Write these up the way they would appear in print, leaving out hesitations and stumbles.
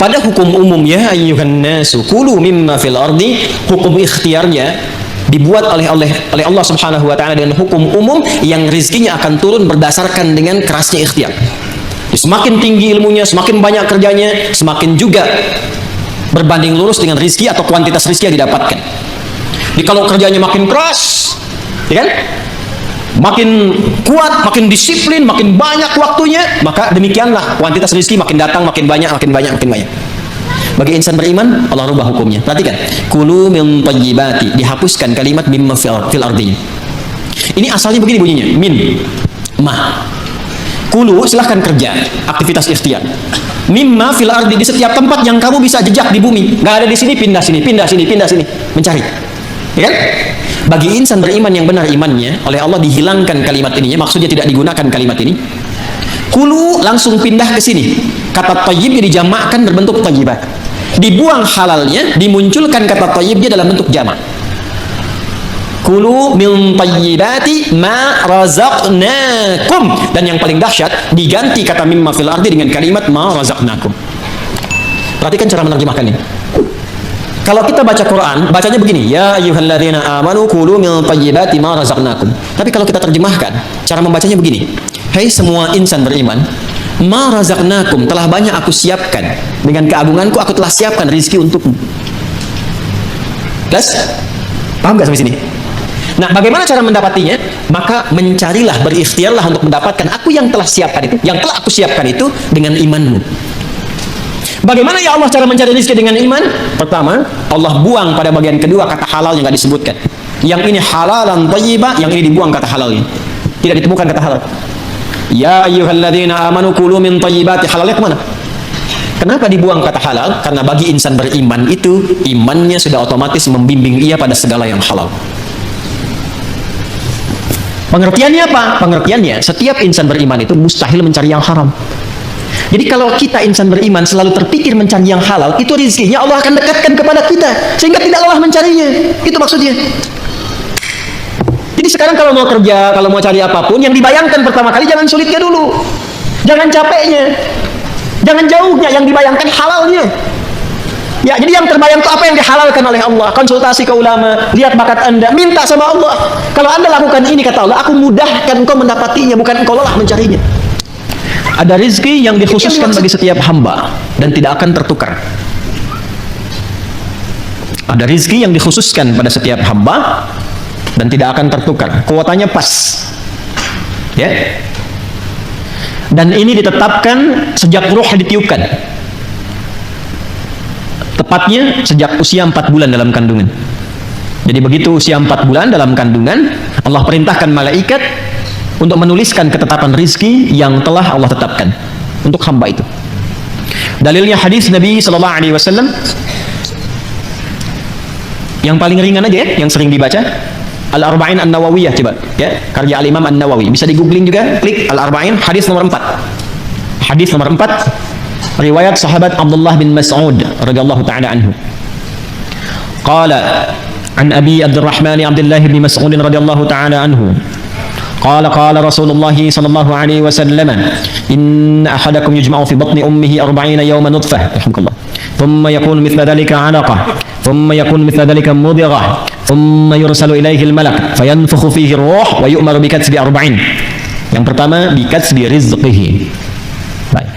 pada hukum umum ya ayyuhan nasu kulu mimma fil ardi, hukum ikhtiarnya dibuat oleh Allah Subhanahu wa taala dengan hukum umum yang rizkinya akan turun berdasarkan dengan kerasnya ikhtiar. Semakin tinggi ilmunya, semakin banyak kerjanya, semakin juga berbanding lurus dengan rizki atau kuantitas rizki yang didapatkan. Jadi kalau kerjanya makin keras, ya kan? Makin kuat, makin disiplin, makin banyak waktunya, maka demikianlah kuantitas rizki makin datang, makin banyak, makin banyak, makin banyak. Bagi insan beriman, Allah rubah hukumnya. Perhatikan, kulu min thayyibati, dihapuskan kalimat mimma fil ardinya. Ini asalnya begini bunyinya, min, ma. Kulu, silahkan kerja, aktivitas ikhtiar. Mimma fil ardi, di setiap tempat yang kamu bisa jejak di bumi. Nggak ada di sini, pindah sini, pindah sini, pindah sini, mencari. Ya kan? Bagi insan beriman yang benar imannya, oleh Allah dihilangkan kalimat ininya, maksudnya tidak digunakan kalimat ini. Kulu langsung pindah ke sini. Kata thayyib dijamakkan berbentuk thayyibat. Dibuang halalnya, dimunculkan kata thayyibnya dalam bentuk jamak. Kulu min thayyibati ma razaqnakum, dan yang paling dahsyat diganti kata mimma fil ardi dengan kalimat ma razaqnakum. Perhatikan cara menerjemahkannya. Kalau kita baca Quran, bacanya begini, ya ayyuhalladzina amanu kulu min thayyibati ma razaqnakum. Tapi kalau kita terjemahkan, cara membacanya begini. Hai semua insan beriman, ma razaqnakum, telah banyak aku siapkan, dengan keagunganku aku telah siapkan rizki untukmu. Jelas? Paham gak sampai sini? Nah, bagaimana cara mendapatinya? Maka mencarilah, berikhtiarlah untuk mendapatkan aku yang telah siapkan itu, yang telah aku siapkan itu dengan imanmu. Bagaimana ya Allah cara mencari rezeki dengan iman? Pertama, Allah buang pada bagian kedua kata halal yang tidak disebutkan. Yang ini halalan thayyibah, yang ini dibuang kata halalnya. Tidak ditemukan kata halal. Ya ayyuhalladzina amanu kulu min thayyibati, halalnya kemana? Kenapa dibuang kata halal? Karena bagi insan beriman itu, imannya sudah otomatis membimbing ia pada segala yang halal. Pengertiannya apa? Pengertiannya, setiap insan beriman itu mustahil mencari yang haram. Jadi kalau kita insan beriman selalu terpikir mencari yang halal, itu rizkinya Allah akan dekatkan kepada kita, sehingga tidak lelah mencarinya. Itu maksudnya. Jadi sekarang kalau mau kerja, kalau mau cari apapun, yang dibayangkan pertama kali jangan sulitnya dulu, jangan capeknya, jangan jauhnya, yang dibayangkan halalnya. Ya, jadi yang terbayang itu apa yang dihalalkan oleh Allah. Konsultasi ke ulama, lihat bakat Anda, minta sama Allah. Kalau Anda lakukan ini, kata Allah, aku mudahkan engkau mendapatinya, bukan engkau lelah mencarinya. Ada rizki yang dikhususkan bagi setiap hamba dan tidak akan tertukar. Ada rizki yang dikhususkan pada setiap hamba dan tidak akan tertukar. Kuotanya pas. Ya. Dan ini ditetapkan sejak ruh ditiupkan. Tepatnya sejak usia 4 bulan dalam kandungan. Jadi begitu usia 4 bulan dalam kandungan, Allah perintahkan malaikat untuk menuliskan ketetapan rizki yang telah Allah tetapkan untuk hamba itu. Dalilnya hadis Nabi Sallallahu Alaihi Wasallam yang paling ringan aja ya, yang sering dibaca, Al-Arba'in An-Nawawiyah, coba ya, karya Al-Imam An-Nawawi, bisa di googling juga, klik Al-Arba'in, hadis nomor 4. Hadis nomor 4, riwayat sahabat Abdullah bin Mas'ud radhiyallahu taala anhu. Qala an Abi Abdurrahman Abdullah bin Mas'ud radhiyallahu taala anhu. قال رسول الله صلى الله عليه وسلم إن أحدكم يجمع في بطن أمه 40 يوما نطفة رحمك الله ثم يكون مثل ذلك علقة ثم يكون مثل ذلك مضغة ثم يرسل إليه الملك فينفخ فيه الروح ويؤمر بكتب 40. Yang pertama, bikatbi rizqihi. Baik.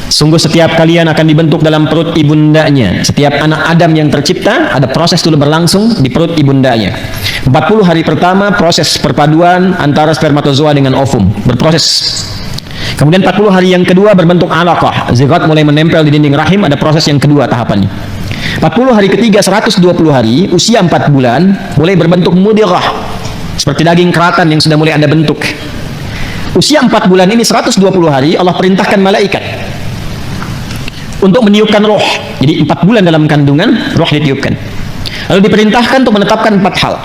Sungguh setiap kalian akan dibentuk dalam perut ibundanya. Setiap anak Adam yang tercipta, ada proses dulu berlangsung di perut ibundanya. 40 hari pertama proses perpaduan antara spermatozoa dengan ovum, berproses. Kemudian 40 hari yang kedua berbentuk alaqah, zigot mulai menempel di dinding rahim, ada proses yang kedua tahapannya. 40 hari ketiga 120 hari, usia 4 bulan, mulai berbentuk mudghah, seperti daging keratan yang sudah mulai ada bentuk. Usia 4 bulan ini 120 hari, Allah perintahkan malaikat untuk meniupkan roh. Jadi 4 bulan dalam kandungan, roh ditiupkan. Lalu diperintahkan untuk menetapkan 4 hal.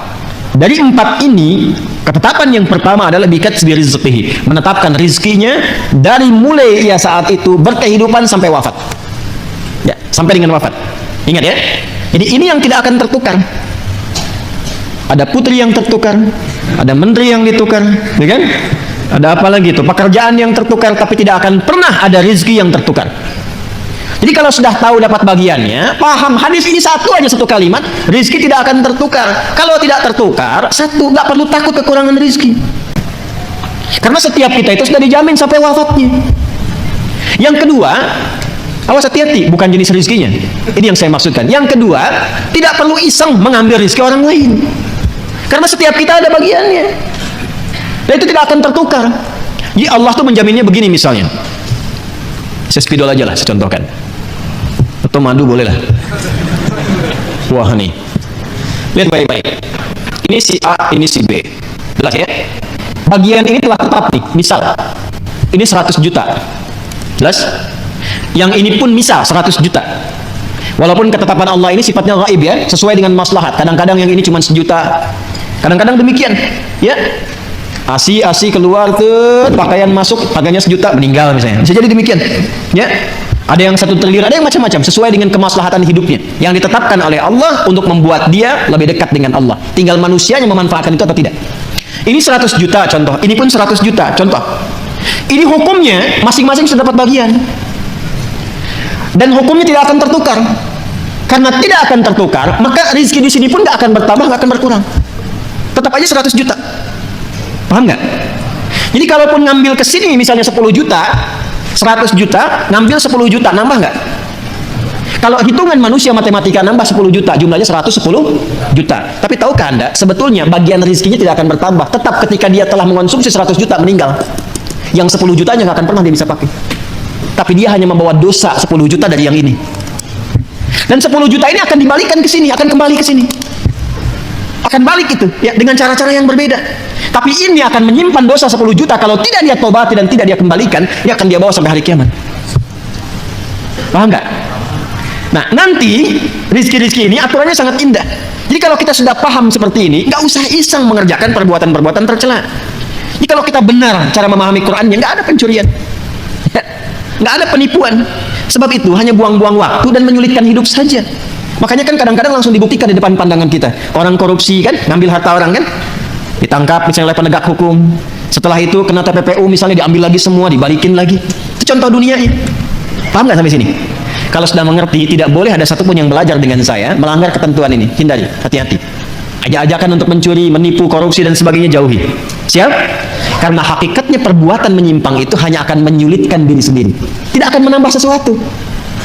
Dari 4 ini, ketetapan yang pertama adalah bikatbi rizqihi, menetapkan rizkinya dari mulai ia saat itu berkehidupan sampai wafat. Ya, sampai dengan wafat. Ingat ya. Jadi ini yang tidak akan tertukar. Ada putri yang tertukar, ada menteri yang ditukar, ya kan? Ada apa lagi itu? Pekerjaan yang tertukar, tapi tidak akan pernah ada rizki yang tertukar. Jadi kalau sudah tahu dapat bagiannya, paham hadis ini satu kalimat, rizki tidak akan tertukar. Kalau tidak tertukar, satu, nggak perlu takut kekurangan rizki. Karena setiap kita itu sudah dijamin sampai wafatnya. Yang kedua, awas hati-hati, bukan jenis rizkinya. Ini yang saya maksudkan. Yang kedua, tidak perlu iseng mengambil rizki orang lain. Karena setiap kita ada bagiannya. Dan itu tidak akan tertukar. Jadi Allah tuh menjaminnya begini misalnya. Saya spidol aja lah, saya contohkan. Atau madu boleh lah. Wah nih, lihat baik-baik. Ini si A, ini si B. Jelas ya? Bagian ini telah tetap nih. Misal, ini 100 juta. Jelas? Yang ini pun misal 100 juta. Walaupun ketetapan Allah ini sifatnya gaib ya, sesuai dengan maslahat. Kadang-kadang yang ini cuma 1 juta. Kadang-kadang demikian. Ya. Asi keluar tuh, pakaian masuk, harganya 1 juta, meninggal misalnya. Bisa jadi demikian. Ya. Ada yang 1 triliun, ada yang macam-macam sesuai dengan kemaslahatan hidupnya yang ditetapkan oleh Allah untuk membuat dia lebih dekat dengan Allah. Tinggal manusianya memanfaatkan itu atau tidak. Ini 100 juta contoh, ini pun 100 juta contoh. Ini hukumnya masing-masing sudah dapat bagian. Dan hukumnya tidak akan tertukar. Karena tidak akan tertukar, maka rezeki di sini pun nggak akan bertambah, nggak akan berkurang. Tetap aja 100 juta. Paham nggak? Jadi kalaupun ngambil ke sini misalnya 10 juta, 100 juta, ngambil 10 juta, nambah nggak? Kalau hitungan manusia matematika nambah 10 juta, jumlahnya 110 juta. Tapi tahukah Anda, sebetulnya bagian rezekinya tidak akan bertambah. Tetap ketika dia telah mengonsumsi 100 juta meninggal. Yang 10 jutanya nggak akan pernah dia bisa pakai. Tapi dia hanya membawa dosa 10 juta dari yang ini. Dan 10 juta ini akan dibalikan ke sini, akan kembali ke sini. Akan balik itu, ya, dengan cara-cara yang berbeda. Tapi ini akan menyimpan dosa 10 juta. Kalau tidak dia tobati dan tidak dia kembalikan, dia akan dia bawa sampai hari kiamat. Paham nggak? Nah, nanti rizki-rizki ini aturannya sangat indah. Jadi kalau kita sudah paham seperti ini, nggak usah iseng mengerjakan perbuatan-perbuatan tercela. Jadi kalau kita benar cara memahami Qurannya, nggak ada pencurian, nggak ada penipuan. Sebab itu hanya buang-buang waktu dan menyulitkan hidup saja. Makanya kan kadang-kadang langsung dibuktikan di depan pandangan kita. Orang korupsi kan, ngambil harta orang kan, ditangkap misalnya oleh penegak hukum. Setelah itu kena TPPU misalnya, diambil lagi semua, dibalikin lagi. Itu contoh dunianya. Paham nggak sampai sini? Kalau sudah mengerti, tidak boleh ada satupun yang belajar dengan saya melanggar ketentuan ini. Hindari, hati-hati. Ajak-ajakan untuk mencuri, menipu, korupsi dan sebagainya jauhi. Siap? Karena hakikatnya perbuatan menyimpang itu hanya akan menyulitkan diri sendiri. Tidak akan menambah sesuatu.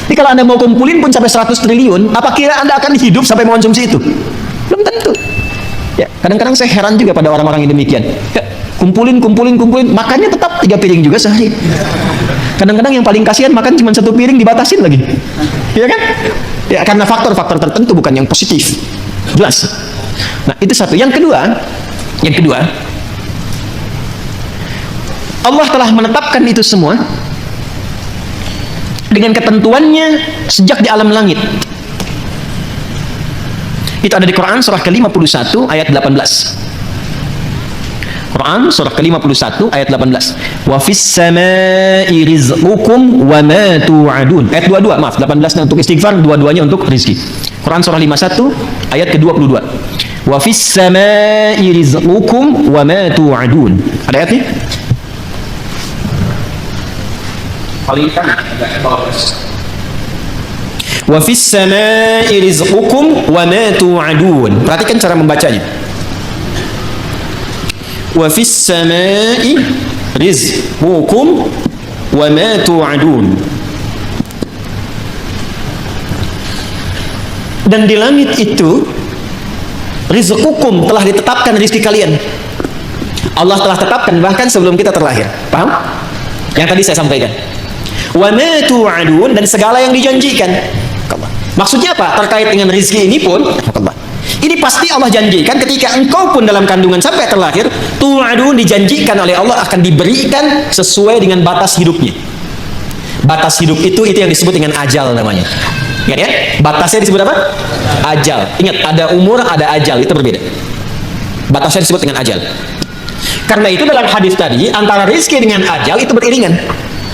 Jadi kalau Anda mau kumpulin pun sampai 100 triliun, apa kira Anda akan hidup sampai mengonsumsi itu? Belum tentu. Ya, kadang-kadang saya heran juga pada orang-orang yang demikian. Ya, kumpulin, makannya tetap 3 piring juga sehari. Kadang-kadang yang paling kasihan makan cuma 1 piring dibatasin lagi. Iya kan? Ya, karena faktor-faktor tertentu bukan yang positif. Jelas. Nah, itu satu. Yang kedua, Allah telah menetapkan itu semua dengan ketentuannya sejak di alam langit. Itu ada di Quran surah ke-51 ayat 18. Quran surah ke-51 ayat 18. Wa fis samai rizqukum wa ma tu'adun. Ayat 22, maaf, 18 untuk istighfar, 22-nya untuk rizki. Quran surah 51 ayat ke-22. Wa fis samai rizqukum wa ma tu'adun. Ada ayatnya? Wa fis samai rizqukum wa ma tu'adun. Perhatikan cara membacanya. Wa fis samai rizqukum wa ma tu'adun. Dan di langit itu rizqukum, telah ditetapkan rizki kalian. Allah telah tetapkan bahkan sebelum kita terlahir. Paham? Yang tadi saya sampaikan. Wa ma tu'adun, dan segala yang dijanjikan. Maksudnya apa? Terkait dengan rizki ini pun, ini pasti Allah janjikan ketika engkau pun dalam kandungan sampai terlahir, tu'adun, dijanjikan oleh Allah akan diberikan sesuai dengan batas hidupnya. Batas hidup itu yang disebut dengan ajal namanya. Ingat ya? Batasnya disebut apa? Ajal. Ingat, ada umur, ada ajal, itu berbeda. Batasnya disebut dengan ajal. Karena itu dalam hadis tadi, antara rizki dengan ajal itu beriringan.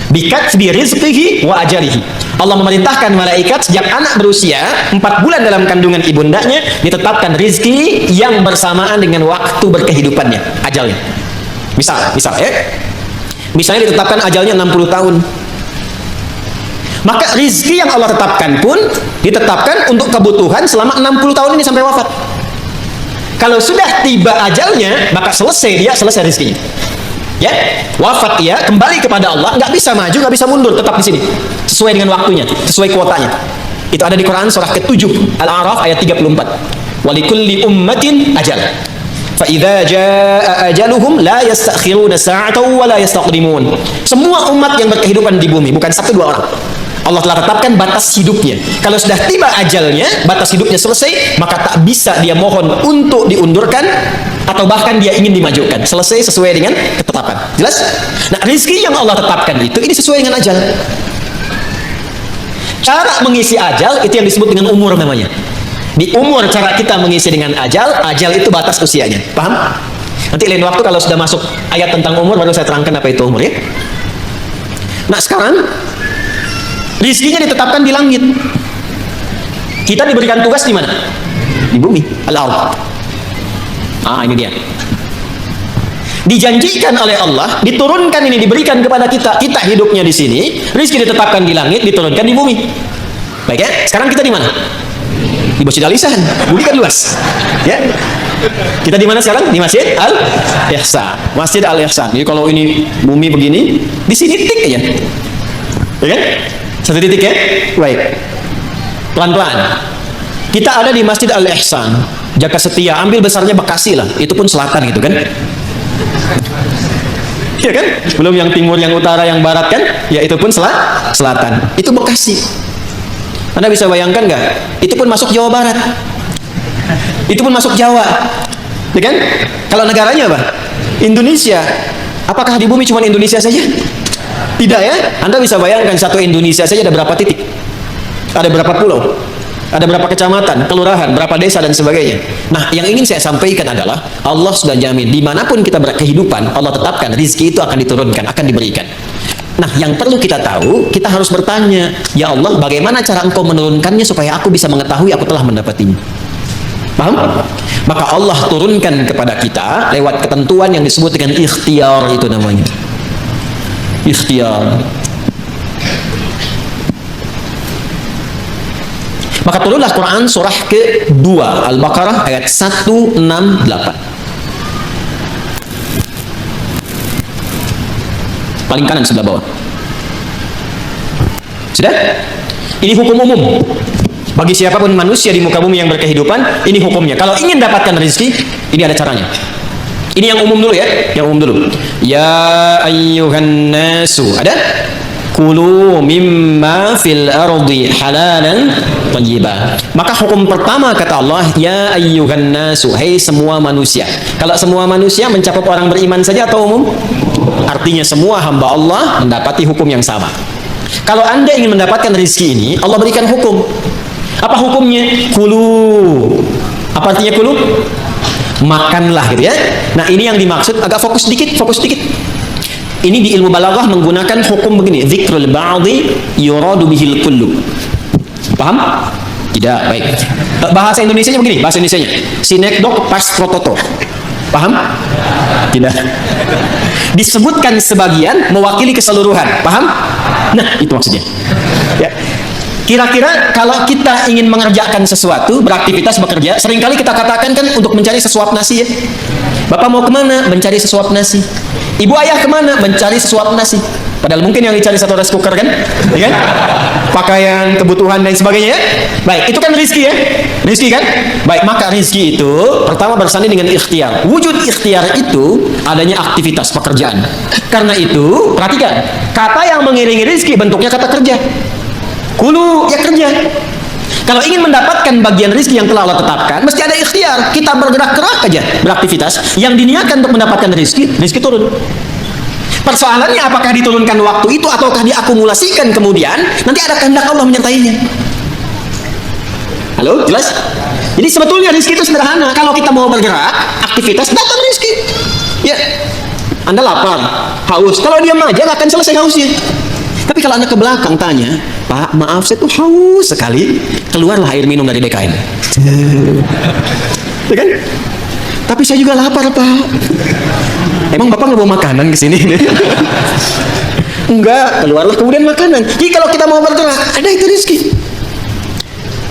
Bikatbi rizqihi wa ajalihi. Allah memerintahkan malaikat sejak anak berusia 4 bulan dalam kandungan ibundanya ditetapkan rizki yang bersamaan dengan waktu berkehidupannya, ajalnya. Misal ya. Misalnya ditetapkan ajalnya 60 tahun. Maka rizki yang Allah tetapkan pun ditetapkan untuk kebutuhan selama 60 tahun ini sampai wafat. Kalau sudah tiba ajalnya, maka selesai rizkinya. Ya, wafat dia kembali kepada Allah, nggak bisa maju, nggak bisa mundur, tetap di sini sesuai dengan waktunya, sesuai kuotanya. Itu ada di Quran surah ke-7 Al-A'raf ayat 34. Walikulli ummatin ajal. Fa idza jaa ajaluhum la yasta'khiruna sa'atan wa la yastaqdimun. Semua umat yang berkehidupan di bumi, bukan satu dua orang. Allah telah tetapkan batas hidupnya. Kalau sudah tiba ajalnya, batas hidupnya selesai, maka tak bisa dia mohon untuk diundurkan atau bahkan dia ingin dimajukan. Selesai sesuai dengan ketetapan. Jelas? Nah, rizki yang Allah tetapkan itu ini sesuai dengan ajal. Cara mengisi ajal itu yang disebut dengan umur namanya. Di umur cara kita mengisi dengan ajal itu batas usianya. Paham? Nanti lain waktu kalau sudah masuk ayat tentang umur baru saya terangkan apa itu umur ya. Nah, sekarang rizkinya ditetapkan di langit. Kita diberikan tugas di mana? Di bumi, al-ardh. Ini dia. Dijanjikan oleh Allah, diturunkan ini, diberikan kepada kita. Kita hidupnya di sini, rizki ditetapkan di langit, diturunkan di bumi. Baik ya, sekarang kita di mana? Di Masjid Al-Ihsan. Bumi kan luas. Ya. Kita di mana sekarang? Di Masjid Al-Ihsan. Masjid Al-Ihsan. Jadi kalau ini bumi begini, di sini titik aja. Ya kan? Satu titik ya? Baik. Pelan-pelan. Kita ada di Masjid Al-Ihsan, Jaga Setia, ambil besarnya Bekasi lah. Itu pun selatan gitu kan? Ya kan? Belum yang timur, yang utara, yang barat kan? Ya itu pun selatan. Itu Bekasi. Anda bisa bayangkan nggak? Itu pun masuk Jawa Barat. Itu pun masuk Jawa. Ya kan? Kalau negaranya apa? Indonesia. Apakah di bumi cuma Indonesia saja? Tidak ya? Anda bisa bayangkan satu Indonesia saja ada berapa titik? Ada berapa pulau? Ada berapa kecamatan, kelurahan, berapa desa dan sebagainya. Nah, yang ingin saya sampaikan adalah Allah sudah jamin dimanapun kita berkehidupan, Allah tetapkan rizki itu akan diturunkan, akan diberikan. Nah, yang perlu kita tahu, kita harus bertanya, ya Allah, bagaimana cara Engkau menurunkannya supaya aku bisa mengetahui aku telah mendapatinya? Paham? Maka Allah turunkan kepada kita lewat ketentuan yang disebut dengan ikhtiar, itu namanya. Ikhtiar. Maka turunlah Quran surah ke-2 Al-Baqarah ayat 168. Paling kanan sebelah bawah. Sudah? Ini hukum umum. Bagi siapapun manusia di muka bumi yang berkehidupan, ini hukumnya. Kalau ingin dapatkan rezeki, ini ada caranya. Ini yang umum dulu ya, yang umum dulu. Ya ayyuhan nasu. Ada? Kulu mimma fil ardi halalan thayyiban. Maka hukum pertama kata Allah, ya ayyuhan nasu, hai semua manusia. Kalau semua manusia mencakup orang beriman saja atau umum? Artinya semua hamba Allah mendapati hukum yang sama. Kalau Anda ingin mendapatkan rezeki ini, Allah berikan hukum. Apa hukumnya? Kulu. Apa artinya kulu? Makanlah gitu ya. Nah, ini yang dimaksud, agak fokus sedikit. Ini di ilmu balaghah menggunakan hukum begini, dzikrul ba'dhi yuradu bihil kullu. Paham? Tidak, baik. Bahasa Indonesianya begini, bahasa Indonesianya. Sinekdok pas prototo. Paham? Tidak. Disebutkan sebagian mewakili keseluruhan. Paham? Nah, itu maksudnya. Ya. Kira-kira kalau kita ingin mengerjakan sesuatu, beraktivitas, bekerja, seringkali kita katakan kan untuk mencari sesuap nasi ya. Bapak mau kemana? Mencari sesuap nasi. Ibu ayah kemana? Mencari sesuap nasi. Padahal mungkin yang dicari satu rice cooker kan? Ya kan? Pakaian, kebutuhan dan sebagainya ya. Baik, itu kan rizki ya. Rizki kan? Baik, maka rizki itu pertama bersanding dengan ikhtiar. Wujud ikhtiar itu adanya aktivitas pekerjaan. Karena itu, perhatikan, kata yang mengiringi rizki bentuknya kata kerja. Kulu, ya kerja. Kalau ingin mendapatkan bagian rizki yang telah Allah tetapkan, mesti ada ikhtiar. Kita bergerak-gerak aja, beraktivitas. Yang diniatkan untuk mendapatkan rizki turun. Persoalannya apakah diturunkan waktu itu ataukah diakumulasikan kemudian nanti ada kehendak Allah menyertainya. Halo, jelas? Jadi sebetulnya rizki itu sederhana. Kalau kita mau bergerak, aktivitas, datang rizki. Ya, Anda lapar, haus. Kalau diam aja nggak akan selesai hausnya. Tapi kalau Anda ke belakang tanya, Pak, maaf saya tuh haus sekali, keluarlah air minum dari DKM. Ya kan? Tapi saya juga lapar, Pak. Emang Bapak nggak bawa makanan ke sini? Enggak, keluarlah kemudian makanan. Jadi kalau kita mau bergerak, ada itu rezeki.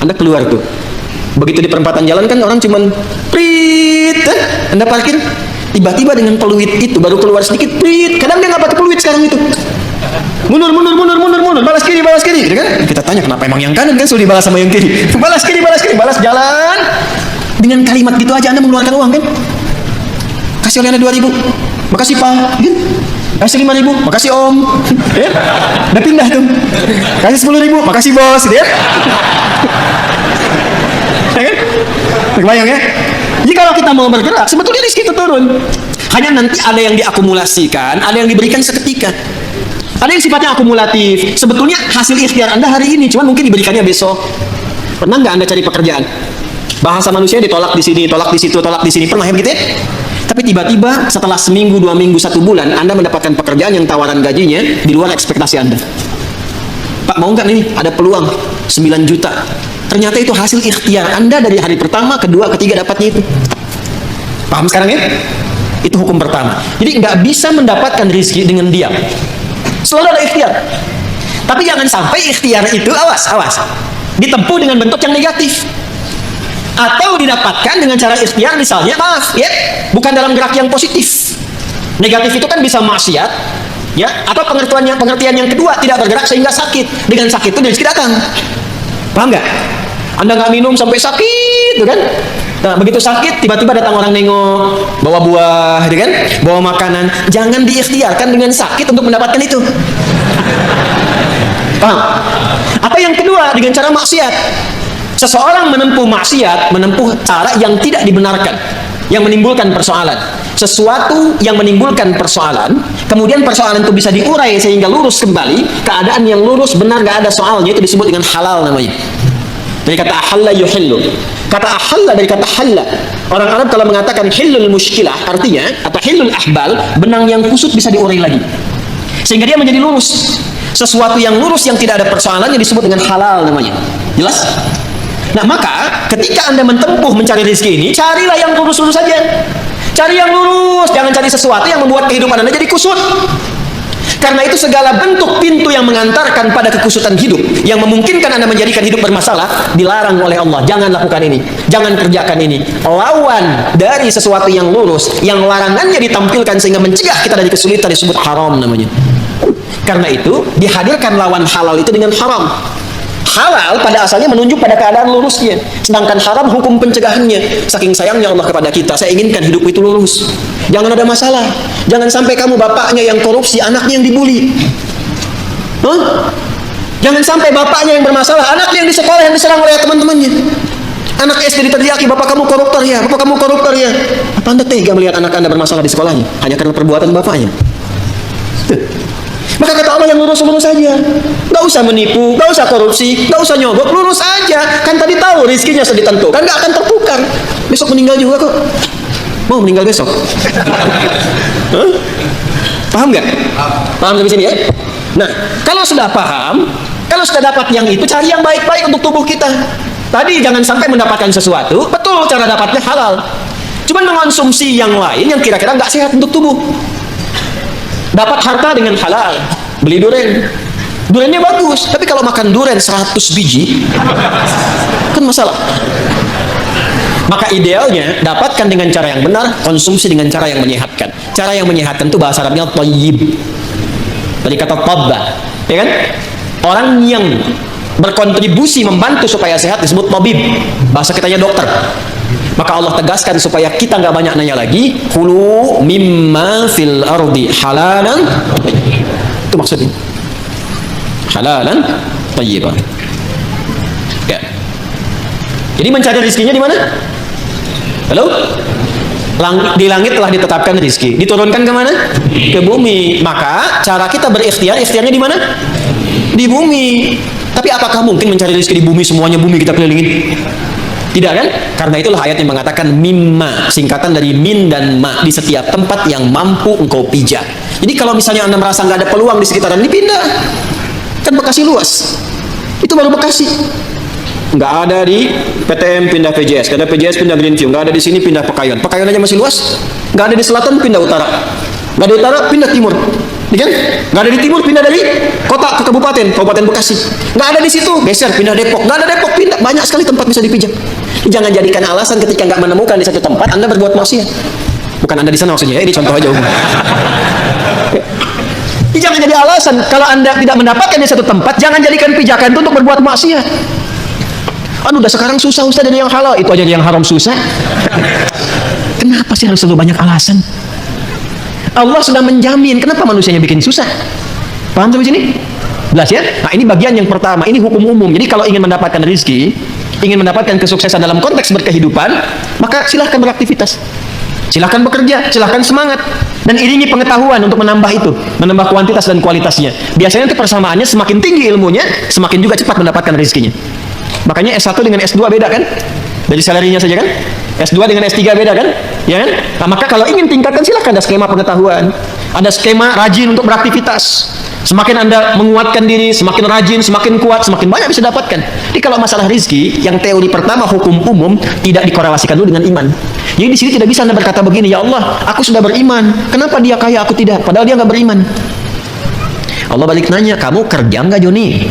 Anda keluar tuh. Begitu di perempatan jalan kan orang cuman prit, Anda parkir, tiba-tiba dengan peluit itu baru keluar sedikit, prit. Kadang dia nggak pakai peluit sekarang itu. Mundur, balas kiri, gitu kan? Kita tanya kenapa emang yang kanan kan sudah dibalas sama yang kiri. Balas kiri, balas jalan. Dengan kalimat gitu aja Anda mengeluarkan uang kan? Kasih oleh Anda 2.000, makasih Pak. Gitu. Kasih 5.000, makasih Om. Ya? Udah pindah tuh. Kasih 10.000, makasih Bos. Gitu ya? Ya kan? Kebayang ya? Jadi kalau kita mau bergerak, sebetulnya rezeki itu turun. Hanya nanti ada yang diakumulasikan, ada yang diberikan seketika. Ada yang sifatnya akumulatif. Sebetulnya hasil ikhtiar Anda hari ini, cuman mungkin diberikannya besok. Pernah nggak Anda cari pekerjaan? Bahasa manusia ditolak di sini, tolak di situ, tolak di sini. Pernah ya begitu ya? Tapi tiba-tiba setelah seminggu, 2 minggu, 1 bulan, Anda mendapatkan pekerjaan yang tawaran gajinya di luar ekspektasi Anda. Pak, mau nggak nih? Ada peluang 9 juta. Ternyata itu hasil ikhtiar Anda dari hari pertama, kedua, ketiga dapatnya itu. Paham sekarang ya? Itu hukum pertama. Jadi nggak bisa mendapatkan rezeki dengan diam. Selalu ada ikhtiar. Tapi jangan sampai ikhtiar itu, awas, ditempuh dengan bentuk yang negatif. Atau didapatkan dengan cara ikhtiar, misalnya, maaf, ya, bukan dalam gerak yang positif. Negatif itu kan bisa maksiat, ya, atau pengertian yang kedua, tidak bergerak sehingga sakit. Dengan sakit itu rezeki datang. Paham nggak? Anda nggak minum sampai sakit, gitu kan? Nah, begitu sakit, tiba-tiba datang orang nengok, bawa buah, gitu kan? Bawa makanan. Jangan diikhtiarkan dengan sakit untuk mendapatkan itu. Paham? Atau yang kedua, dengan cara maksiat. Seseorang menempuh maksiat, menempuh cara yang tidak dibenarkan, yang menimbulkan persoalan. Sesuatu yang menimbulkan persoalan, kemudian persoalan itu bisa diurai sehingga lurus kembali, keadaan yang lurus, benar, gak ada soalnya, itu disebut dengan halal namanya. Dari kata ahalla yuhillu. Kata ahalla dari kata halla. Orang Arab kalau mengatakan hillul mushkilah, artinya, atau hillul ahbal, benang yang kusut bisa diurai lagi. Sehingga dia menjadi lurus. Sesuatu yang lurus yang tidak ada persoalannya disebut dengan halal namanya. Jelas? Nah, maka ketika Anda menempuh mencari rezeki ini, carilah yang lurus-lurus saja. Cari yang lurus, jangan cari sesuatu yang membuat kehidupan Anda jadi kusut. Karena itu segala bentuk pintu yang mengantarkan pada kekusutan hidup, yang memungkinkan Anda menjadikan hidup bermasalah, dilarang oleh Allah. Jangan lakukan ini, jangan kerjakan ini. Lawan dari sesuatu yang lurus, yang larangannya ditampilkan sehingga mencegah kita dari kesulitan, disebut haram namanya. Karena itu dihadirkan lawan halal itu dengan haram. Halal pada asalnya menunjuk pada keadaan lurusnya, sedangkan haram hukum pencegahannya. Saking sayangnya Allah kepada kita, saya inginkan hidup itu lurus, jangan ada masalah. Jangan sampai kamu bapaknya yang korupsi, anaknya yang dibully. Jangan sampai bapaknya yang bermasalah, anaknya yang di sekolah yang diserang oleh teman-temannya. Anak SD diteriaki, bapak kamu koruptor ya, bapak kamu koruptor ya. Apa Anda tega melihat anak Anda bermasalah di sekolahnya hanya karena perbuatan bapaknya? Maka kata Allah yang lurus-lurus saja. Gak usah menipu, gak usah korupsi, gak usah nyogok, lurus aja. Kan tadi tahu rezekinya sudah ditentukan, gak akan tertukar. Besok meninggal juga kok. Mau meninggal besok? Paham gak? Paham sampai sini ya? Nah, kalau sudah paham, kalau sudah dapat yang itu, cari yang baik-baik untuk tubuh kita. Tadi jangan sampai mendapatkan sesuatu, betul cara dapatnya halal. Cuman mengonsumsi yang lain yang kira-kira gak sehat untuk tubuh. Dapat harta dengan halal, beli durian. Duriannya bagus, tapi kalau makan durian 100 biji, kan masalah. Maka idealnya, dapatkan dengan cara yang benar, konsumsi dengan cara yang menyehatkan. Cara yang menyehatkan itu bahasa Arabnya thayyib. Dari kata tabba, ya kan? Orang yang berkontribusi membantu supaya sehat disebut tabib. Bahasa kitanya dokter. Maka Allah tegaskan supaya kita nggak banyak nanya lagi, kulu mimma fil ardi halalan. Itu maksudnya. Halalan thayyiban. Ya. Jadi mencari rezekinya di mana? Halo? Di langit telah ditetapkan rezeki. Diturunkan ke mana? Ke bumi. Maka cara kita berikhtiar, ikhtiarnya di mana? Di bumi. Tapi apakah mungkin mencari rezeki di bumi, semuanya bumi kita kelilingin? Tidak kan? Karena itulah ayat yang mengatakan mimma, singkatan dari min dan ma, di setiap tempat yang mampu engkau pijak. Jadi kalau misalnya Anda merasa nggak ada peluang di sekitaran ini, pindah. Kan Bekasi luas. Itu baru Bekasi. Nggak ada di PTM, pindah PJS. Nggak ada PJS, pindah Greenview. Nggak ada di sini, pindah Pekayon. Pekayon aja masih luas. Nggak ada di selatan, pindah utara. Nggak ada di utara, pindah timur. Di Ya kan? Nggak ada di timur, pindah dari kota ke kabupaten, Kabupaten Bekasi. Nggak ada di situ, geser, pindah Depok. Nggak ada Depok, pindah. Banyak sekali tempat bisa dipijak. Jangan jadikan alasan ketika nggak menemukan di satu tempat, Anda berbuat maksiat. Bukan Anda di sana maksudnya, ini contoh aja. Jangan jadi alasan. Kalau Anda tidak mendapatkan di satu tempat, jangan jadikan pijakan itu untuk berbuat maksiat. Udah sekarang susah Ustaz dari yang halal, itu aja yang haram susah. Kenapa sih harus selalu banyak alasan? Allah sudah menjamin, kenapa manusianya bikin susah? Paham sampai sini? Jelas ya? Nah, ini bagian yang pertama, ini hukum umum. Jadi kalau ingin mendapatkan rezeki, ingin mendapatkan kesuksesan dalam konteks berkehidupan, maka silahkan beraktivitas, silahkan bekerja, silahkan semangat, dan iringi pengetahuan untuk menambah itu, menambah kuantitas dan kualitasnya. Biasanya itu persamaannya, semakin tinggi ilmunya, semakin juga cepat mendapatkan rezekinya. Makanya S1 dengan S2 beda kan? Dari salarinya saja kan? S2 dengan S3 beda kan? Ya kan? Nah, maka kalau ingin tingkatkan, silahkan ada skema pengetahuan, ada skema rajin untuk beraktivitas. Semakin Anda menguatkan diri, semakin rajin, semakin kuat, semakin banyak bisa dapatkan. Jadi kalau masalah rezeki, yang teori pertama hukum umum tidak dikorelasikan dulu dengan iman. Jadi di sini tidak bisa Anda berkata begini, ya Allah, aku sudah beriman, kenapa dia kaya aku tidak? Padahal dia nggak beriman. Allah balik nanya, kamu kerja nggak Joni?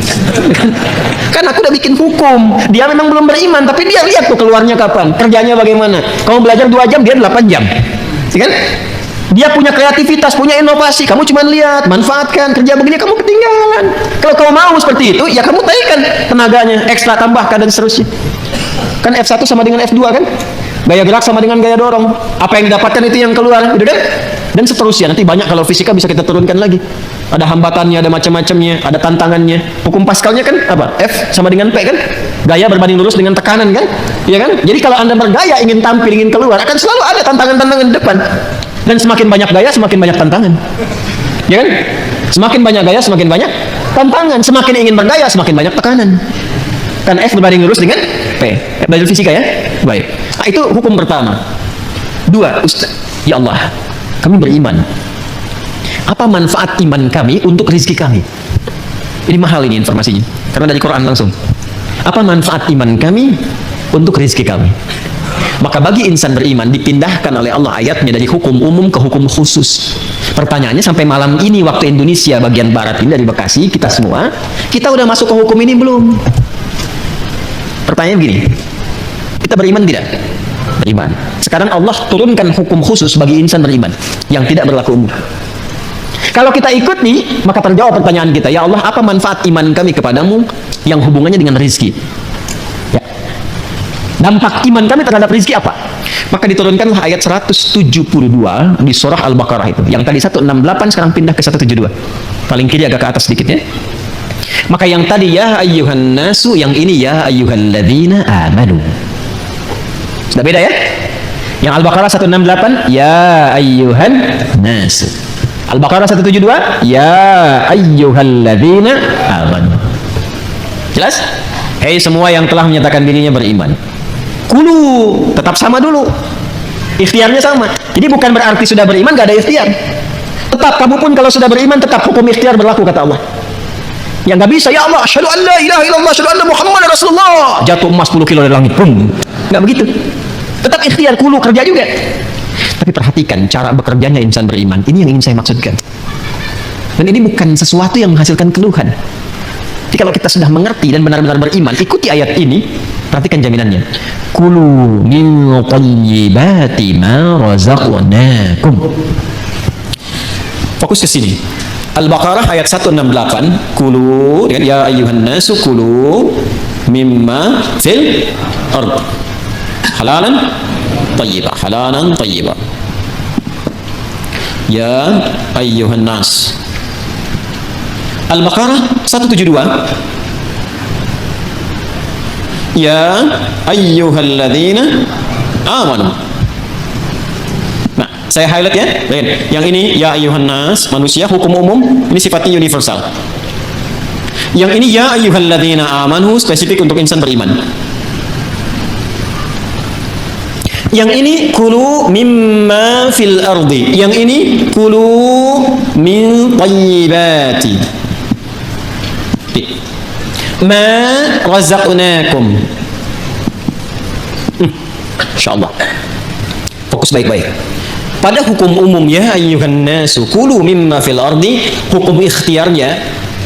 Kan aku udah bikin hukum. Dia memang belum beriman, tapi dia lihat tuh keluarnya kapan, kerjanya bagaimana. Kamu belajar 2 jam, dia 8 jam, ya kan? Dia punya kreativitas, punya inovasi. Kamu cuma lihat, manfaatkan, kerja begini, kamu ketinggalan. Kalau kamu mau seperti itu, ya kamu taikan tenaganya, ekstra tambahkan dan seterusnya. Kan F1 sama dengan F2 kan? Gaya gerak sama dengan gaya dorong. Apa yang didapatkan itu yang keluar, gitu kan? Dan seterusnya. Nanti banyak kalau fisika bisa kita turunkan lagi. Ada hambatannya, ada macam-macamnya, ada tantangannya. Hukum Pascalnya kan apa? F sama dengan P kan? Gaya berbanding lurus dengan tekanan kan? Iya kan? Jadi kalau Anda bergaya, ingin tampil, ingin keluar, akan selalu ada tantangan-tantangan di depan. Dan semakin banyak gaya, semakin banyak tantangan. Ya kan? Semakin banyak gaya, semakin banyak tantangan. Semakin ingin bergaya, semakin banyak tekanan. Kan F berbanding lurus dengan P. Belajar fisika ya? Baik. Nah, itu hukum pertama. 2, Ustaz, ya Allah, kami beriman. Apa manfaat iman kami untuk rezeki kami? Ini mahal ini informasinya, karena dari Quran langsung. Apa manfaat iman kami untuk rezeki kami? Maka bagi insan beriman dipindahkan oleh Allah ayatnya dari hukum umum ke hukum khusus. Pertanyaannya, sampai malam ini waktu Indonesia bagian barat ini, dari Bekasi, kita semua, kita udah masuk ke hukum ini belum? Pertanyaan begini, kita beriman tidak? Beriman. Sekarang Allah turunkan hukum khusus bagi insan beriman yang tidak berlaku umum. Kalau kita ikut nih, maka terjawab pertanyaan kita, ya Allah, apa manfaat iman kami kepadamu yang hubungannya dengan rezeki? Ya. Dampak iman kami terhadap rezeki apa? Maka diturunkanlah ayat 172 di surah Al-Baqarah itu. Yang tadi 168 sekarang pindah ke 172. Paling kiri agak ke atas sedikit ya. Maka yang tadi ya ayyuhan nasu, yang ini ya ayyuhalladzina amanu. Sudah beda ya? Yang Al-Baqarah 168 ya ayyuhan nasu. Al-Baqarah 172 ya ayyuhalladzina amanu. Jelas? Hei semua yang telah menyatakan dirinya beriman. Kulu, tetap sama dulu. Ikhtiarnya sama. Jadi bukan berarti sudah beriman gak ada ikhtiar. Tetap kamu pun kalau sudah beriman, tetap hukum ikhtiar berlaku kata Allah. Yang gak bisa, ya Allah, asyhadu an la ilaha illallah, asyhadu anna Muhammadar Rasulullah. Jatuh emas 10 kilo dari langit, boom. Gak begitu. Tetap ikhtiar, kulu, kerja juga. Tapi perhatikan cara bekerjanya insan beriman. Ini yang ingin saya maksudkan. Dan ini bukan sesuatu yang menghasilkan keluhan. Jadi kalau kita sudah mengerti dan benar-benar beriman, ikuti ayat ini, perhatikan jaminannya. Kulu min thayyibati ma razaqnakum. Fokus ke sini. Al-Baqarah ayat 168, kulu ya ayyuhan nasu kulu mimma fil ard halalan thayyibah, halalan thayyibah. Ya ayyuhan nas. Al-Baqarah 172, ya ayyuhalladzina amanu. Nah, saya highlight ya. Yang ini ya ayyuhan nas, manusia, hukum umum, ini sifatnya universal. Yang ini ya ayyuhalladzina amanu, spesifik untuk insan beriman. Yang ini kulu mimma fil ardi. Yang ini kulu min thayyibati ma razaqnakum. Insyaallah. Fokus baik-baik. pada hukum umumnya ayyuhan nasu kulu mimma fil ardi, hukum ikhtiarnya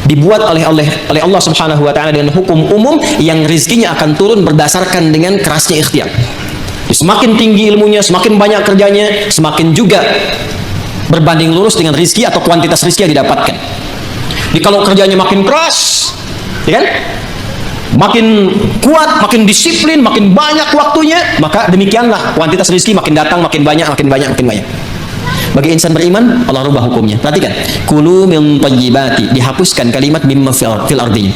dibuat oleh Allah Subhanahu wa taala dengan hukum umum yang rizkinya akan turun berdasarkan dengan kerasnya ikhtiar. Semakin tinggi ilmunya, semakin banyak kerjanya, semakin juga berbanding lurus dengan rizki atau kuantitas rizki yang didapatkan. Jadi kalau kerjanya makin keras, ya kan? Makin kuat, makin disiplin, makin banyak waktunya, maka demikianlah kuantitas rizki makin datang, makin banyak, makin banyak, makin banyak. Bagi insan beriman, Allah rubah hukumnya. Perhatikan, kulu min thayyibati, dihapuskan kalimat mimma fil ardi.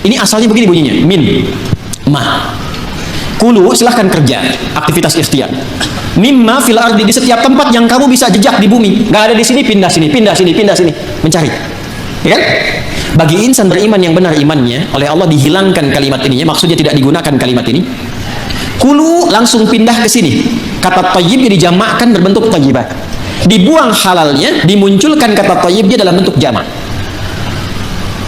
Ini asalnya begini bunyinya, min, ma. Kulu, silahkan kerja, aktivitas ikhtiar. Mimma fil ardi, di setiap tempat yang kamu bisa jejak di bumi. Gak ada di sini, pindah sini, pindah sini, pindah sini, mencari. Ya kan? Bagi insan beriman yang benar imannya, oleh Allah dihilangkan kalimat ininya, maksudnya tidak digunakan kalimat ini. Kulu langsung pindah ke sini. Kata thayyib dijamakkan berbentuk thayyibat. Dibuang halalnya, dimunculkan kata thayyibnya dalam bentuk jamak.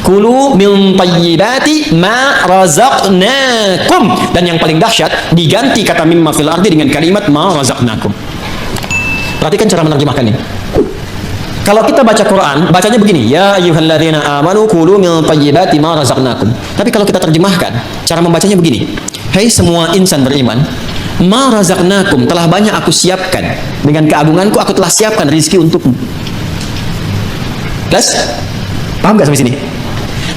Kulu min thayyibati ma razaqnakum, dan yang paling dahsyat diganti kata mimma fil ardi dengan kalimat ma razaqnakum. Perhatikan cara menerjemahkan ini. Kalau kita baca Quran, bacanya begini, ya ayyuhalladzina amanu kulu min thayyibati ma razaqnakum. Tapi kalau kita terjemahkan, cara membacanya begini. Hai semua insan beriman, ma razaqnakum, telah banyak aku siapkan, dengan keagunganku aku telah siapkan rizki untukmu. Jelas? Paham gak sampai sini?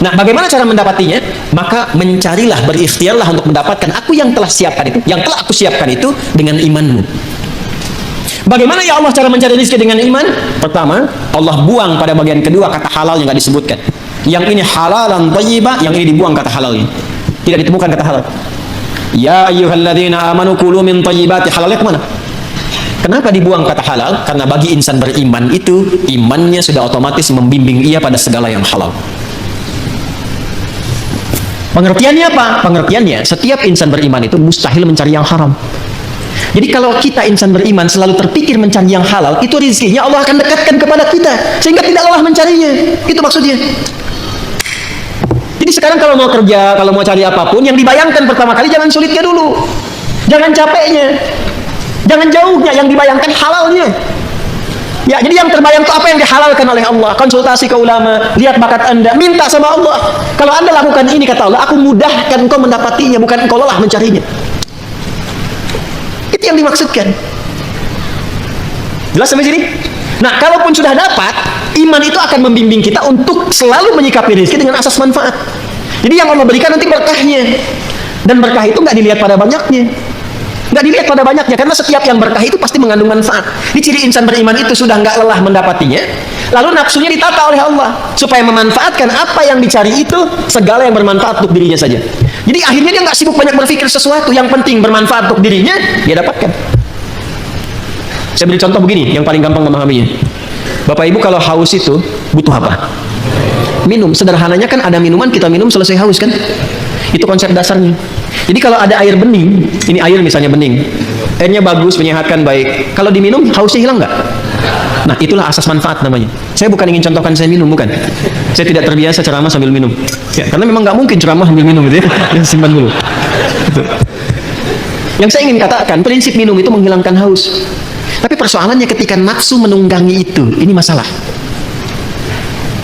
Nah, bagaimana cara mendapatinya? Maka mencarilah, berikhtiarlah untuk mendapatkan aku yang telah siapkan itu, yang telah aku siapkan itu dengan imanmu. Bagaimana ya Allah cara mencari rezeki dengan iman? Pertama, Allah buang pada bagian kedua kata halal yang tidak disebutkan. Yang ini halalan thayyibah, yang ini dibuang kata halalnya. Tidak ditemukan kata halal. Ya ayyuhalladzina amanu kulu min thayyibati, halalnya kemana? Kenapa dibuang kata halal? Karena bagi insan beriman itu, imannya sudah otomatis membimbing ia pada segala yang halal. Pengertiannya apa? Pengertiannya, setiap insan beriman itu mustahil mencari yang haram. Jadi kalau kita insan beriman selalu terpikir mencari yang halal, itu rezekinya Allah akan dekatkan kepada kita, sehingga tidak lelah mencarinya. Itu maksudnya. Jadi sekarang kalau mau kerja, kalau mau cari apapun, yang dibayangkan pertama kali jangan sulitnya dulu, jangan capeknya, jangan jauhnya, yang dibayangkan halalnya. Ya, jadi yang terbayang itu apa yang dihalalkan oleh Allah. Konsultasi ke ulama, lihat bakat Anda, minta sama Allah. Kalau Anda lakukan ini, kata Allah, aku mudahkan engkau mendapatinya, bukan engkau lelah mencarinya. Itu yang dimaksudkan. Jelas sampai sini? Nah, kalaupun sudah dapat, iman itu akan membimbing kita untuk selalu menyikapi rezeki dengan asas manfaat. Jadi yang Allah berikan nanti berkahnya. Dan berkah itu nggak dilihat pada banyaknya. Nggak dilihat pada banyaknya, karena setiap yang berkah itu pasti mengandung manfaat. Di ciri insan beriman itu sudah nggak lelah mendapatinya, lalu nafsunya ditata oleh Allah supaya memanfaatkan apa yang dicari itu, segala yang bermanfaat untuk dirinya saja. Jadi akhirnya dia nggak sibuk banyak berpikir sesuatu, yang penting bermanfaat untuk dirinya, dia dapatkan. Saya beri contoh begini, yang paling gampang memahaminya. Bapak Ibu kalau haus itu butuh apa? Minum. Sederhananya kan ada minuman, kita minum selesai haus kan? Itu konsep dasarnya. Jadi kalau ada air bening, ini air misalnya bening, airnya bagus, menyehatkan, baik. Kalau diminum, hausnya hilang nggak? Nah, itulah asas manfaat namanya. Saya bukan ingin contohkan saya minum, bukan. Saya tidak terbiasa ceramah sambil minum. Ya, karena memang nggak mungkin ceramah sambil minum gitu ya. Simpan dulu. Gitu. Yang saya ingin katakan, prinsip minum itu menghilangkan haus. Tapi persoalannya ketika nafsu menunggangi itu, ini masalah.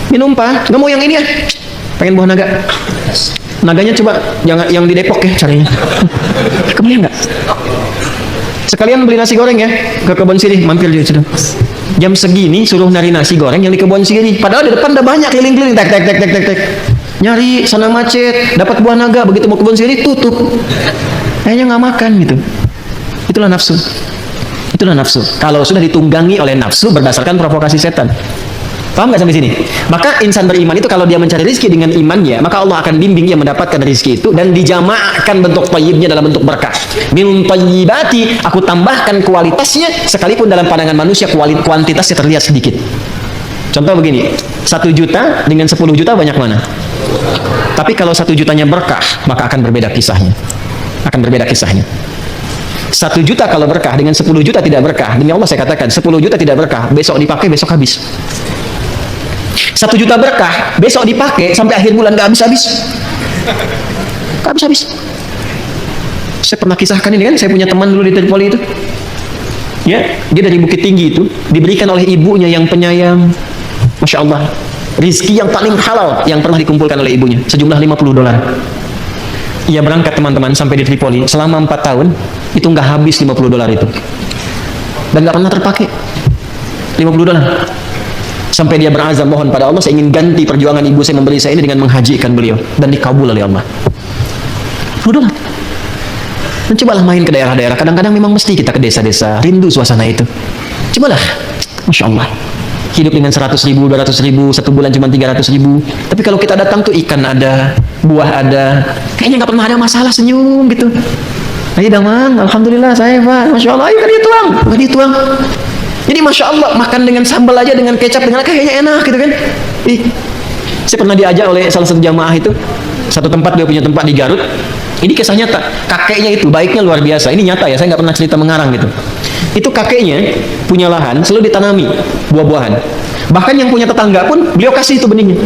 Minum Pak, nggak mau yang ini ya? Pengen buah naga. Naganya coba jangan yang di Depok ya carinya. Kebeli nggak? Sekalian beli nasi goreng ya ke kebun sirih, mampir dia sudah. Jam segini suruh nyari nasi goreng yang di kebun sirih. Padahal di depan udah banyak keliling-keliling, tek. Nyari sana macet, dapat buah naga, begitu mau kebun sirih tutup. Kayaknya nggak makan gitu. Itulah nafsu. Itulah nafsu. Kalau sudah ditunggangi oleh nafsu berdasarkan provokasi setan. Paham nggak sampai sini? Maka insan beriman itu kalau dia mencari rezeki dengan imannya, maka Allah akan bimbing dia mendapatkan rezeki itu dan dijamaahkan bentuk thayyibnya dalam bentuk berkah. Min thayyibati, aku tambahkan kualitasnya, sekalipun dalam pandangan manusia kuantitasnya terlihat sedikit. Contoh begini, 1 juta dengan 10 juta banyak mana? Tapi kalau 1 jutanya berkah, maka akan berbeda kisahnya. 1 juta kalau berkah dengan 10 juta tidak berkah. Demi Allah saya katakan, 10 juta tidak berkah, besok dipakai, besok habis. 1 juta berkah, besok dipakai sampai akhir bulan gak habis-habis. Gak habis-habis. Saya pernah kisahkan ini kan, saya punya teman dulu di Tripoli itu. Ya, dia dari Bukit Tinggi itu diberikan oleh ibunya yang penyayang. Masya Allah, rizki yang paling halal yang pernah dikumpulkan oleh ibunya, sejumlah $50. Ia berangkat teman-teman sampai di Tripoli selama 4 tahun, itu nggak habis $50 itu, dan nggak pernah terpakai $50. Sampai dia berazam, mohon pada Allah, saya ingin ganti perjuangan ibu saya memberi saya ini dengan menghajikan beliau, dan dikabul oleh Allah. $50. Dan cobalah main ke daerah-daerah, kadang-kadang memang mesti kita ke desa-desa, rindu suasana itu. Cobalah, Masya Allah, hidup dengan 100.000, 200.000, satu bulan cuma 300.000. Tapi kalau kita datang tuh ikan ada, buah ada, kayaknya nggak pernah ada masalah, senyum gitu. Ayo damang, alhamdulillah saya Pak, Masya Allah, ayo kan dituang, nggak dituang. Jadi Masya Allah, makan dengan sambal aja, dengan kecap, dengan kayaknya enak gitu kan. Saya pernah diajak oleh salah satu jamaah itu, satu tempat, dia punya tempat di Garut. Ini kisah nyata, kakeknya itu baiknya luar biasa. Ini nyata ya, saya nggak pernah cerita mengarang gitu. Itu kakeknya punya lahan, selalu ditanami buah-buahan. Bahkan yang punya tetangga pun beliau kasih itu benihnya.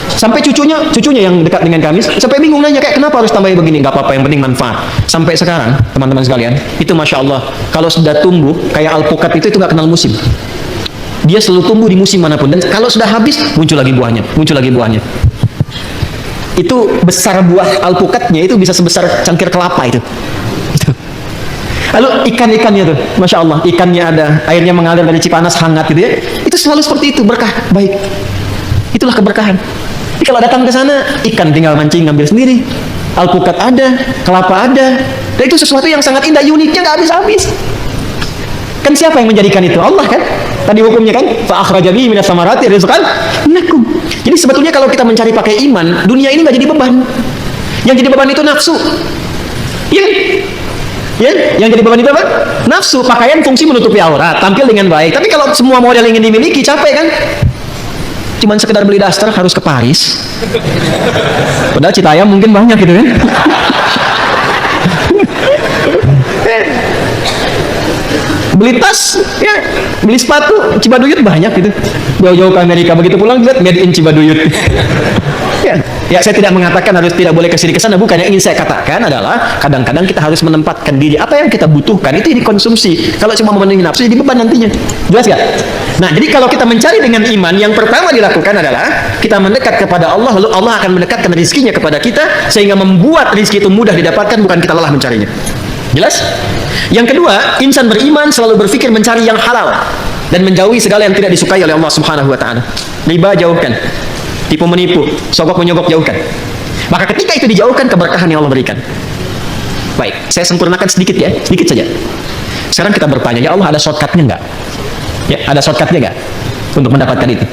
Sampai cucunya yang dekat dengan kami, sampai bingung nanya, kayak kenapa harus tambahin begini? Nggak apa-apa, yang penting manfaat. Sampai sekarang, teman-teman sekalian, itu Masya Allah, kalau sudah tumbuh, kayak alpukat itu nggak kenal musim. Dia selalu tumbuh di musim manapun, dan kalau sudah habis, muncul lagi buahnya, muncul lagi buahnya. Itu besar buah alpukatnya itu bisa sebesar cangkir kelapa itu. Lalu ikan-ikannya tuh, Masya Allah, ikannya ada, airnya mengalir dari Cipanas hangat gitu ya. Itu selalu seperti itu, berkah, baik. Itulah keberkahan. Jadi kalau datang ke sana, ikan tinggal mancing, ngambil sendiri. Alpukat ada, kelapa ada. Dan itu sesuatu yang sangat indah, uniknya nggak habis-habis. Kan siapa yang menjadikan itu? Allah kan? Tadi hukumnya kan? Fa akhraja bihi minas samarati rizqan lakum. Jadi sebetulnya kalau kita mencari pakai iman, dunia ini nggak jadi beban. Yang jadi beban itu nafsu. Iya kan? Ya, yang jadi beban itu apa? Nafsu. Pakaian fungsi menutupi aurat, tampil dengan baik. Tapi kalau semua model ingin dimiliki, capek kan? Cuman sekedar beli daster harus ke Paris. Padahal Citayam mungkin banyak gitu kan? Beli tas, ya, beli sepatu, Cibaduyut banyak gitu. Jauh-jauh ke Amerika, begitu pulang lihat made in Cibaduyut. Ya, saya tidak mengatakan harus tidak boleh kesini kesana, bukan. Yang ingin saya katakan adalah kadang-kadang kita harus menempatkan diri, apa yang kita butuhkan itu dikonsumsi. Kalau cuma memenuhi nafsu, jadi beban nantinya. Jelas gak? Nah, jadi kalau kita mencari dengan iman, yang pertama dilakukan adalah kita mendekat kepada Allah, lalu Allah akan mendekatkan rizkinya kepada kita, sehingga membuat rizki itu mudah didapatkan, bukan kita lelah mencarinya. Jelas? Yang kedua, insan beriman selalu berpikir mencari yang halal dan menjauhi segala yang tidak disukai oleh Allah Subhanahu wa taala. Riba jauhkan, tipu menipu, sogok menyogok jauhkan. Maka ketika itu dijauhkan, keberkahan yang Allah berikan. Baik, saya sempurnakan sedikit ya, sedikit saja. Sekarang kita bertanya, ya Allah, ada shortcutnya nggak? Ya, ada shortcutnya nggak untuk mendapatkan itu?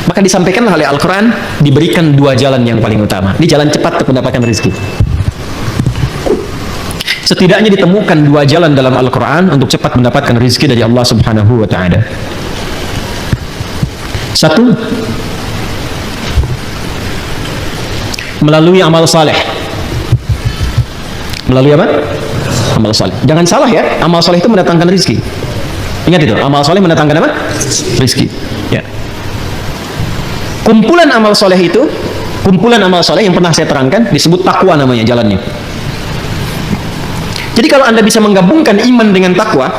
Maka disampaikan oleh Al-Quran, diberikan 2 jalan yang paling utama. Ini jalan cepat untuk mendapatkan rezeki. Setidaknya ditemukan 2 jalan dalam Al-Quran untuk cepat mendapatkan rezeki dari Allah Subhanahu wa ta'ala. Satu, melalui amal saleh. Melalui apa? Amal saleh. Jangan salah ya, amal saleh itu mendatangkan rezeki. Ingat itu, amal saleh mendatangkan apa? Rezeki. Ya. Kumpulan amal saleh itu, kumpulan amal saleh yang pernah saya terangkan disebut takwa namanya jalannya. Jadi kalau Anda bisa menggabungkan iman dengan takwa,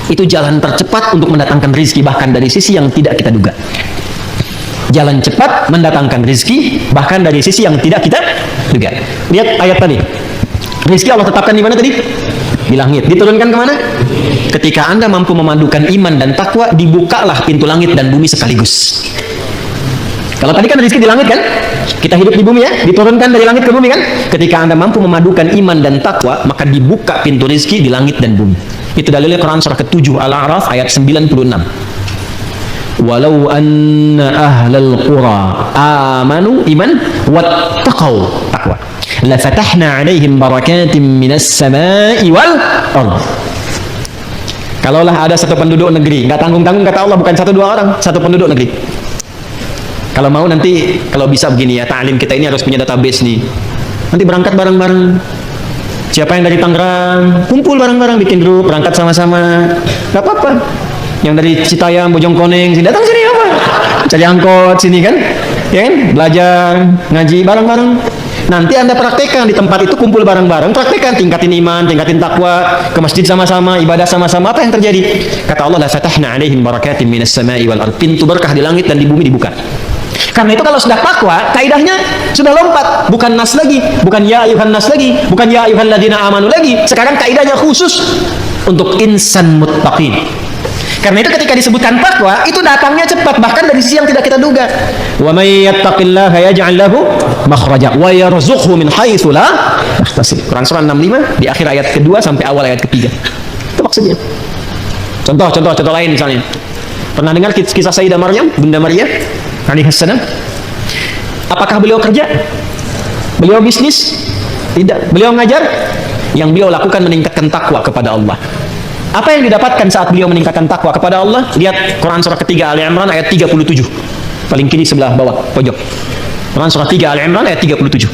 itu jalan tercepat untuk mendatangkan rezeki, bahkan dari sisi yang tidak kita duga. Jalan cepat mendatangkan rezeki, bahkan dari sisi yang tidak kita duga. Lihat ayat tadi. Rezeki Allah tetapkan di mana tadi? Di langit. Diturunkan kemana? Ketika Anda mampu memadukan iman dan takwa, dibukalah pintu langit dan bumi sekaligus. Kalau tadi kan rezeki di langit kan? Kita hidup di bumi ya, diturunkan dari langit ke bumi kan? Ketika Anda mampu memadukan iman dan takwa, maka dibuka pintu rezeki di langit dan bumi. Itu dalilnya Quran surah ke-7 Al-A'raf ayat 96. Walau anna ahlal qura amanu iman wattaqau takwa la fatahna 'alaihim barakatim minas sama'i wal ardh. Kalaulah ada satu penduduk negeri, nggak tanggung-tanggung kata Allah, bukan 1-2 orang, satu penduduk negeri. Kalau mau nanti, kalau bisa begini ya, ta'lim kita ini harus punya database nih. Nanti berangkat bareng-bareng. Siapa yang dari Tangerang, kumpul bareng-bareng, bikin grup, berangkat sama-sama. Gak apa-apa. Yang dari Citayam, Bojongkoneng, datang sini apa? Cari angkot sini kan? Ya kan? Belajar, ngaji bareng-bareng. Nanti Anda praktekkan di tempat itu, kumpul bareng-bareng, praktekkan, tingkatin iman, tingkatin takwa, ke masjid sama-sama, ibadah sama-sama. Apa yang terjadi? Kata Allah, la fatahna alaihim barakatim minas sama'i wal ard. Pintu berkah di langit dan di bumi dibuka. Karena itu kalau sudah takwa, kaidahnya sudah lompat, bukan nas lagi, bukan ya ayuhan nas lagi, bukan ya ayyuhalladzina amanu lagi. Sekarang kaidahnya khusus untuk insan muttaqin. Karena itu ketika disebutkan takwa, itu datangnya cepat, bahkan dari sisi yang tidak kita duga. Wa may yattaqillaha yaj'al lahu makhraja wa yarzuqhu min haitsu la yahtasib. Quran surah 65 di akhir ayat kedua sampai awal ayat ketiga. Itu maksudnya. Contoh lain misalnya. Pernah dengar kisah Sayyidah Maryam, Bunda Maria alaihissalam? Apakah beliau kerja? Beliau bisnis? Tidak. Beliau ngajar? Yang beliau lakukan meningkatkan takwa kepada Allah. Apa yang didapatkan saat beliau meningkatkan takwa kepada Allah? Lihat Quran surah ketiga Ali Imran ayat 37. Paling kiri sebelah bawah pojok. Quran surah 3 Ali Imran ayat 37.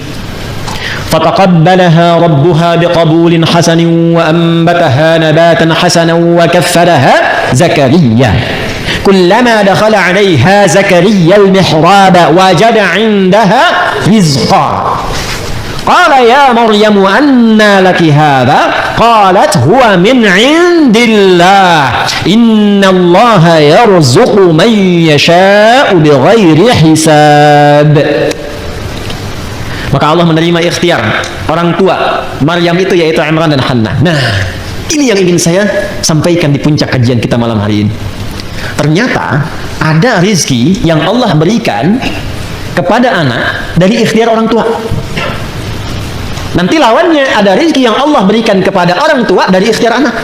Fataqabbalaha rabbuha biqabulin hasanin wa anbataha nabatan hasanan wa kaffalaha Zakaria. Kullama dakhala 'alayha Zakaria al-mihrab wajada 'indaha rizqa. Qala ya Maryam anna laki hadha? Qalat huwa min 'indillah. Innallaha yarzuqu man yasha'u bighairi hisab. Maka Allah menerima ikhtiar orang tua Maryam itu, yaitu Imran dan Hannah. Nah, ini yang ingin saya sampaikan di puncak kajian kita malam hari ini. Ternyata ada rezeki yang Allah berikan kepada anak dari ikhtiar orang tua. Nanti lawannya ada rezeki yang Allah berikan kepada orang tua dari ikhtiar anak.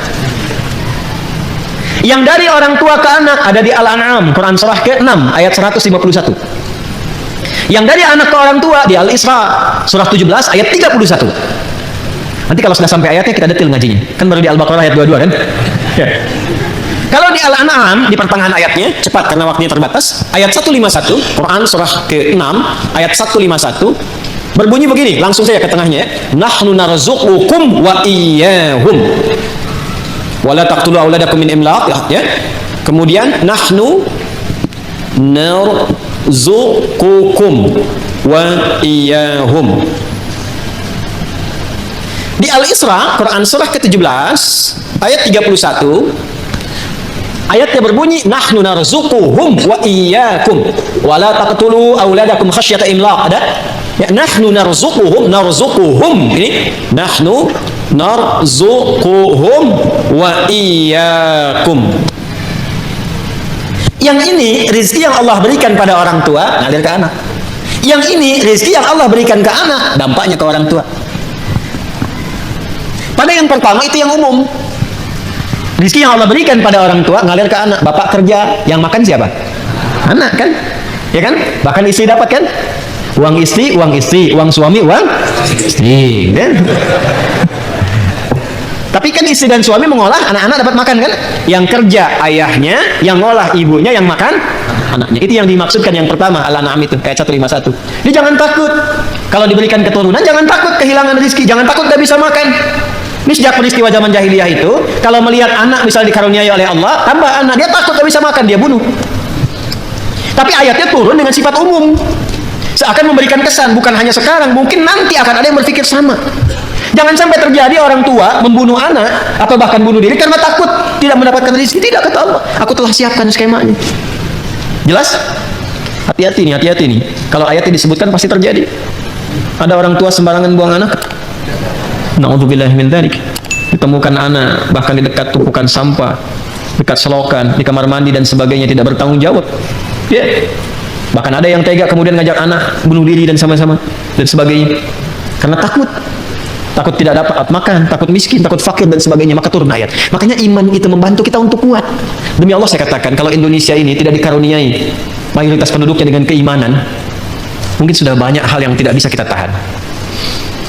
Yang dari orang tua ke anak ada di Al-An'am, Quran surah ke-6 ayat 151. Yang dari anak ke orang tua di Al-Isra surah 17 ayat 31. Nanti kalau sudah sampai ayatnya kita detail ngajinya. Kan baru di Al-Baqarah ayat 22 kan? Ya. Kalau di Al-An'am di pertengahan ayatnya, cepat karena waktunya terbatas, ayat 151, Quran surah ke-6 ayat 151 berbunyi begini, langsung saja ke tengahnya ya. Nahnu narzuqukum wa iyyahum. Wala taqtulu auladakum min imlaq, ya. Kemudian nahnu narzuqukum wa iyyahum. Di Al-Isra, Quran surah ke-17 ayat 31, ayatnya berbunyi nahnu narzuquhum wa iyyakum wala taqtulu auladakum khasyata imlaq. Ada? Ya, nahnu narzuquhum ini nahnu narzuquhum wa iyyakum. Yang ini rezeki yang Allah berikan pada orang tua ngalir ke anak. Yang ini rezeki yang Allah berikan ke anak, dampaknya ke orang tua. Pada yang pertama itu yang umum. Rezeki yang Allah berikan pada orang tua ngalir ke anak. Bapak kerja, yang makan siapa? Anak kan? Ya kan? Bahkan istri dapat kan? Uang istri, uang suami, uang istri kan? Tapi kan istri dan suami mengolah, anak-anak dapat makan kan? Yang kerja ayahnya, yang ngolah ibunya, yang makan anaknya. Itu yang dimaksudkan yang pertama, Al-An'am itu ayat 151. Jadi jangan takut kalau diberikan keturunan, jangan takut kehilangan rezeki, jangan takut gak bisa makan. Ini sejak peristiwa zaman jahiliyah itu, kalau melihat anak misalnya dikaruniai oleh Allah, tambah anak, dia takut gak bisa makan, dia bunuh. Tapi ayatnya turun dengan sifat umum, seakan memberikan kesan, bukan hanya sekarang, mungkin nanti akan ada yang berpikir sama. Jangan sampai terjadi orang tua membunuh anak atau bahkan bunuh diri karena takut tidak mendapatkan rezeki. Tidak, kata Allah, aku telah siapkan skemanya. Jelas? Hati-hati nih. Kalau ayatnya disebutkan pasti terjadi. Ada orang tua sembarangan buang anak. Na'udzubillah min dzalik. Ditemukan anak bahkan di dekat tumpukan sampah, dekat selokan, di kamar mandi dan sebagainya, tidak bertanggung jawab. Ya. Bahkan ada yang tega kemudian ngajak anak bunuh diri dan sama-sama dan sebagainya. Karena takut tidak dapat makan, takut miskin, takut fakir dan sebagainya, maka turun ayat. Makanya iman itu membantu kita untuk kuat. Demi Allah saya katakan, kalau Indonesia ini tidak dikaruniai mayoritas penduduknya dengan keimanan, mungkin sudah banyak hal yang tidak bisa kita tahan.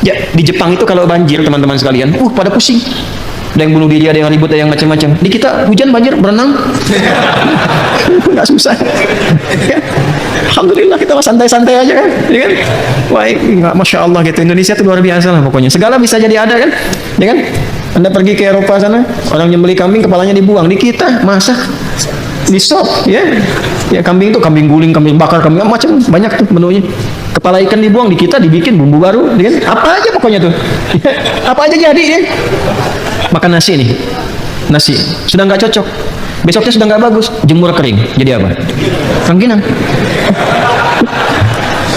Ya, di Jepang itu kalau banjir teman-teman sekalian, pada pusing. Ada yang bunuh diri, ada yang ribut, ada yang macam-macam. Di kita hujan banjir berenang, nggak susah. Ya. Alhamdulillah kita santai-santai aja kan, ya kan? Wah, nggak, masya Allah gitu. Indonesia itu luar biasa lah pokoknya. Segala bisa jadi ada kan, ya kan? Anda pergi ke Eropa sana, orang nyembeli kambing kepalanya dibuang. Di kita masak, di sop, ya. Ya kambing itu kambing guling, kambing bakar, kambing macam banyak tuh menunya. Kepala ikan dibuang, di kita dibikin bumbu baru, kan? Apa aja pokoknya tuh. Apa aja jadi kan? Makan nasi nih, nasi sudah nggak cocok, besoknya sudah nggak bagus, jemur kering, jadi apa? Rengginang.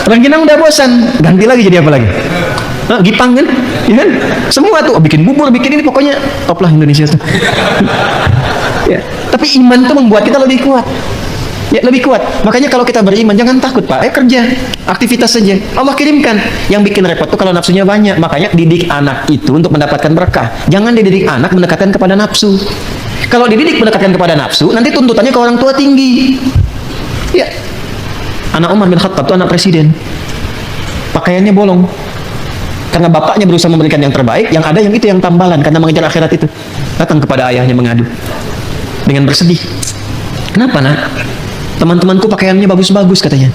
Rengginang udah bosan, ganti lagi jadi apa lagi? Nah, gipang kan? Ya kan? Semua tuh bikin bubur, bikin ini, pokoknya top lah Indonesia tuh. Ya. Tapi iman tuh membuat kita lebih kuat. Ya, lebih kuat. Makanya kalau kita beriman jangan takut, Pak. Kerja, aktivitas saja. Allah kirimkan. Yang bikin repot tuh kalau nafsunya banyak. Makanya didik anak itu untuk mendapatkan berkah. Jangan dididik anak mendekatkan kepada nafsu. Kalau dididik mendekatkan kepada nafsu, nanti tuntutannya ke orang tua tinggi. Ya. Anak Umar bin Khattab itu anak presiden. Pakaiannya bolong. Karena bapaknya berusaha memberikan yang terbaik, yang ada yang itu yang tambalan karena mengejar akhirat itu. Datang kepada ayahnya mengadu dengan bersedih. Kenapa, Nak? Teman-temanku pakaiannya bagus-bagus katanya.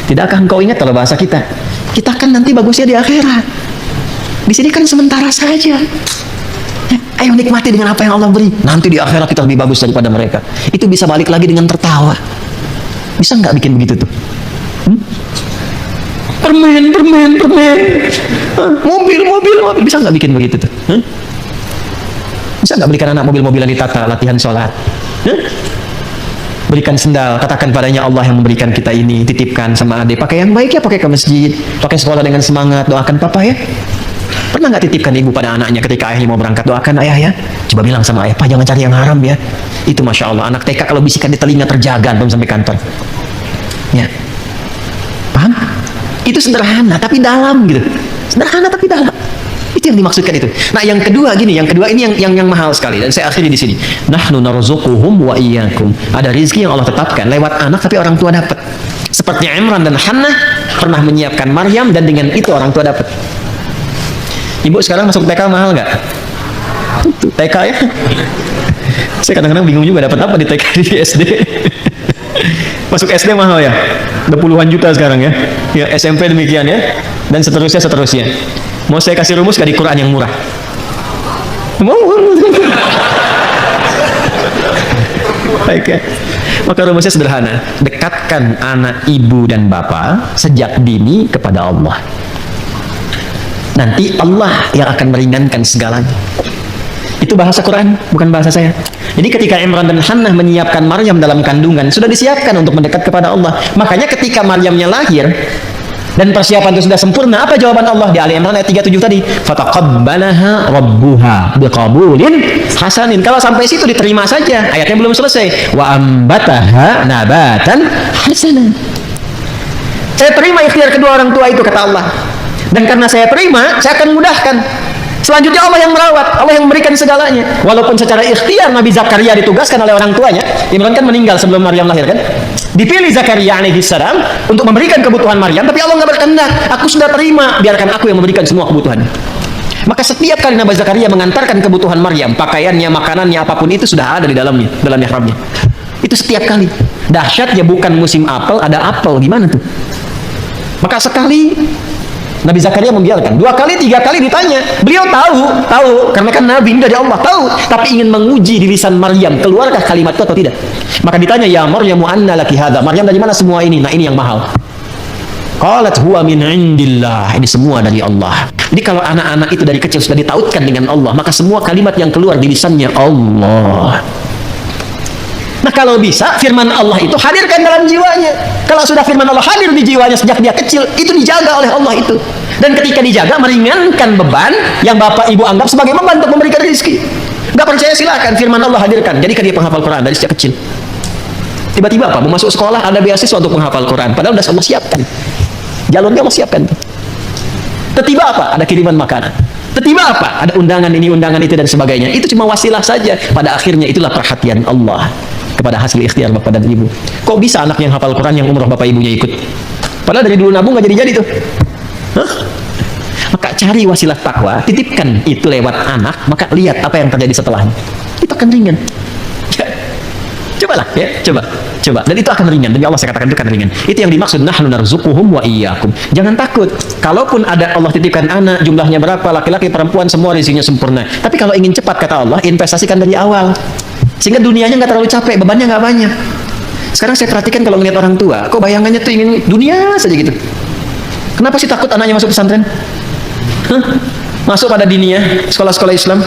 Tidakkah engkau ingat kalau bahasa kita? Kita kan nanti bagusnya di akhirat. Di sini kan sementara saja. Ayo nikmati dengan apa yang Allah beri. Nanti di akhirat kita lebih bagus daripada mereka. Itu bisa balik lagi dengan tertawa. Bisa nggak bikin begitu tuh? Permen. Mobil. Bisa nggak bikin begitu tuh? Bisa nggak belikan anak mobil-mobilan ditata, latihan sholat? Berikan sendal, katakan padanya Allah yang memberikan kita ini, titipkan sama adik. Pakai yang baik ya, pakai ke masjid, pakai sekolah dengan semangat, doakan papa ya. Pernah nggak titipkan ibu pada anaknya ketika ayahnya mau berangkat? Doakan ayah ya. Coba bilang sama ayah, Pak jangan cari yang haram ya. Itu Masya Allah, anak TK kalau bisikan di telinga terjaga belum sampai kantor. Ya, paham? Itu sederhana tapi dalam gitu. Sederhana tapi dalam. Itu yang dimaksudkan itu. Nah, yang kedua gini, yang kedua ini yang mahal sekali dan saya akhiri di sini. Nahnu narzuquhum wa iyyakum. Ada rezeki yang Allah tetapkan lewat anak tapi orang tua dapat. Seperti Imran dan Hannah pernah menyiapkan Maryam dan dengan itu orang tua dapat. Ibu sekarang masuk TK mahal nggak? TK ya? Saya kadang-kadang bingung juga dapat apa di TK di SD. Masuk SD mahal ya? Udah puluhan juta sekarang ya. Ya SMP demikian ya. Dan seterusnya. Mau saya kasih rumus gak di Quran yang murah? Mau? Baik ya. Maka rumusnya sederhana. Dekatkan anak ibu dan bapak sejak dini kepada Allah. Nanti Allah yang akan meringankan segalanya. Itu bahasa Quran, bukan bahasa saya. Jadi ketika Imran dan Hannah menyiapkan Maryam dalam kandungan, sudah disiapkan untuk mendekat kepada Allah. Makanya ketika Maryamnya lahir dan persiapan itu sudah sempurna, apa jawaban Allah di Ali Imran ayat 37 tadi? Fataqabbalaha rabbuha biqabulin hasanin. Kalau sampai situ diterima saja, ayatnya belum selesai. Wa ambataha nabatan hasanan. Saya terima ikhtiar kedua orang tua itu, kata Allah. Dan karena saya terima, saya akan mudahkan. Selanjutnya Allah yang merawat, Allah yang memberikan segalanya. Walaupun secara ikhtiar Nabi Zakaria ditugaskan oleh orang tuanya. Imran kan meninggal sebelum Maryam lahir kan. Dipilih Zakaria alaihissalam untuk memberikan kebutuhan Maryam, tapi Allah nggak berkehendak. Aku sudah terima, biarkan aku yang memberikan semua kebutuhan. Maka setiap kali Nabi Zakaria mengantarkan kebutuhan Maryam, pakaiannya, makanannya, apapun itu sudah ada di dalamnya, dalam mihrabnya. Itu setiap kali. Dahsyatnya bukan musim apel, ada apel, gimana tuh? Maka sekali Nabi Zakaria membiarkan, 2 kali, 3 kali ditanya. Beliau tahu, karena kan Nabi dari Allah tahu, tapi ingin menguji di lisan Maryam, keluarkah kalimat itu atau tidak. Maka ditanya, ya Maryam anna laki hadza. Maryam, dari mana semua ini? Nah, ini yang mahal. Qalat huwa min indillah. Ini semua dari Allah. Jadi kalau anak-anak itu dari kecil sudah ditautkan dengan Allah, maka semua kalimat yang keluar di lisannya Allah. Nah, kalau bisa firman Allah itu hadirkan dalam jiwanya. Kalau sudah firman Allah hadir di jiwanya sejak dia kecil, itu dijaga oleh Allah itu. Dan ketika dijaga, meringankan beban yang bapak ibu anggap sebagai beban untuk memberikan rezeki. Gak percaya silakan, firman Allah hadirkan. Jadi dia penghafal Quran dari sejak kecil. Tiba-tiba apa? Mau masuk sekolah ada beasiswa untuk menghafal Quran. Padahal sudah Allah siapkan. Jalurnya Allah siapkan. Tiba-tiba apa? Ada kiriman makanan. Tiba-tiba apa? Ada undangan ini, undangan itu dan sebagainya. Itu cuma wasilah saja. Pada akhirnya itulah perhatian Allah kepada hasil ikhtiar bapak dan ibu. Kok bisa anak yang hafal Quran yang umroh bapak ibunya ikut? Padahal dari dulu nabung nggak jadi-jadi tuh. Hah? Maka cari wasilah takwa, titipkan itu lewat anak, maka lihat apa yang terjadi setelahnya. Itu akan ringan. Ya. Cobalah ya, coba. Dan itu akan ringan. Demi Allah saya katakan itu akan ringan. Itu yang dimaksud nahnu narzuquhum wa iyyakum. Jangan takut. Kalaupun ada Allah titipkan anak, jumlahnya berapa, laki-laki, perempuan, semua rezekinya sempurna. Tapi kalau ingin cepat kata Allah, investasikan dari awal. Sehingga dunianya nggak terlalu capek, bebannya nggak banyak. Sekarang saya perhatikan kalau ngeliat orang tua, kok bayangannya tuh ingin dunia saja gitu. Kenapa sih takut anaknya masuk pesantren? Hah? Masuk pada diniyah, sekolah-sekolah Islam.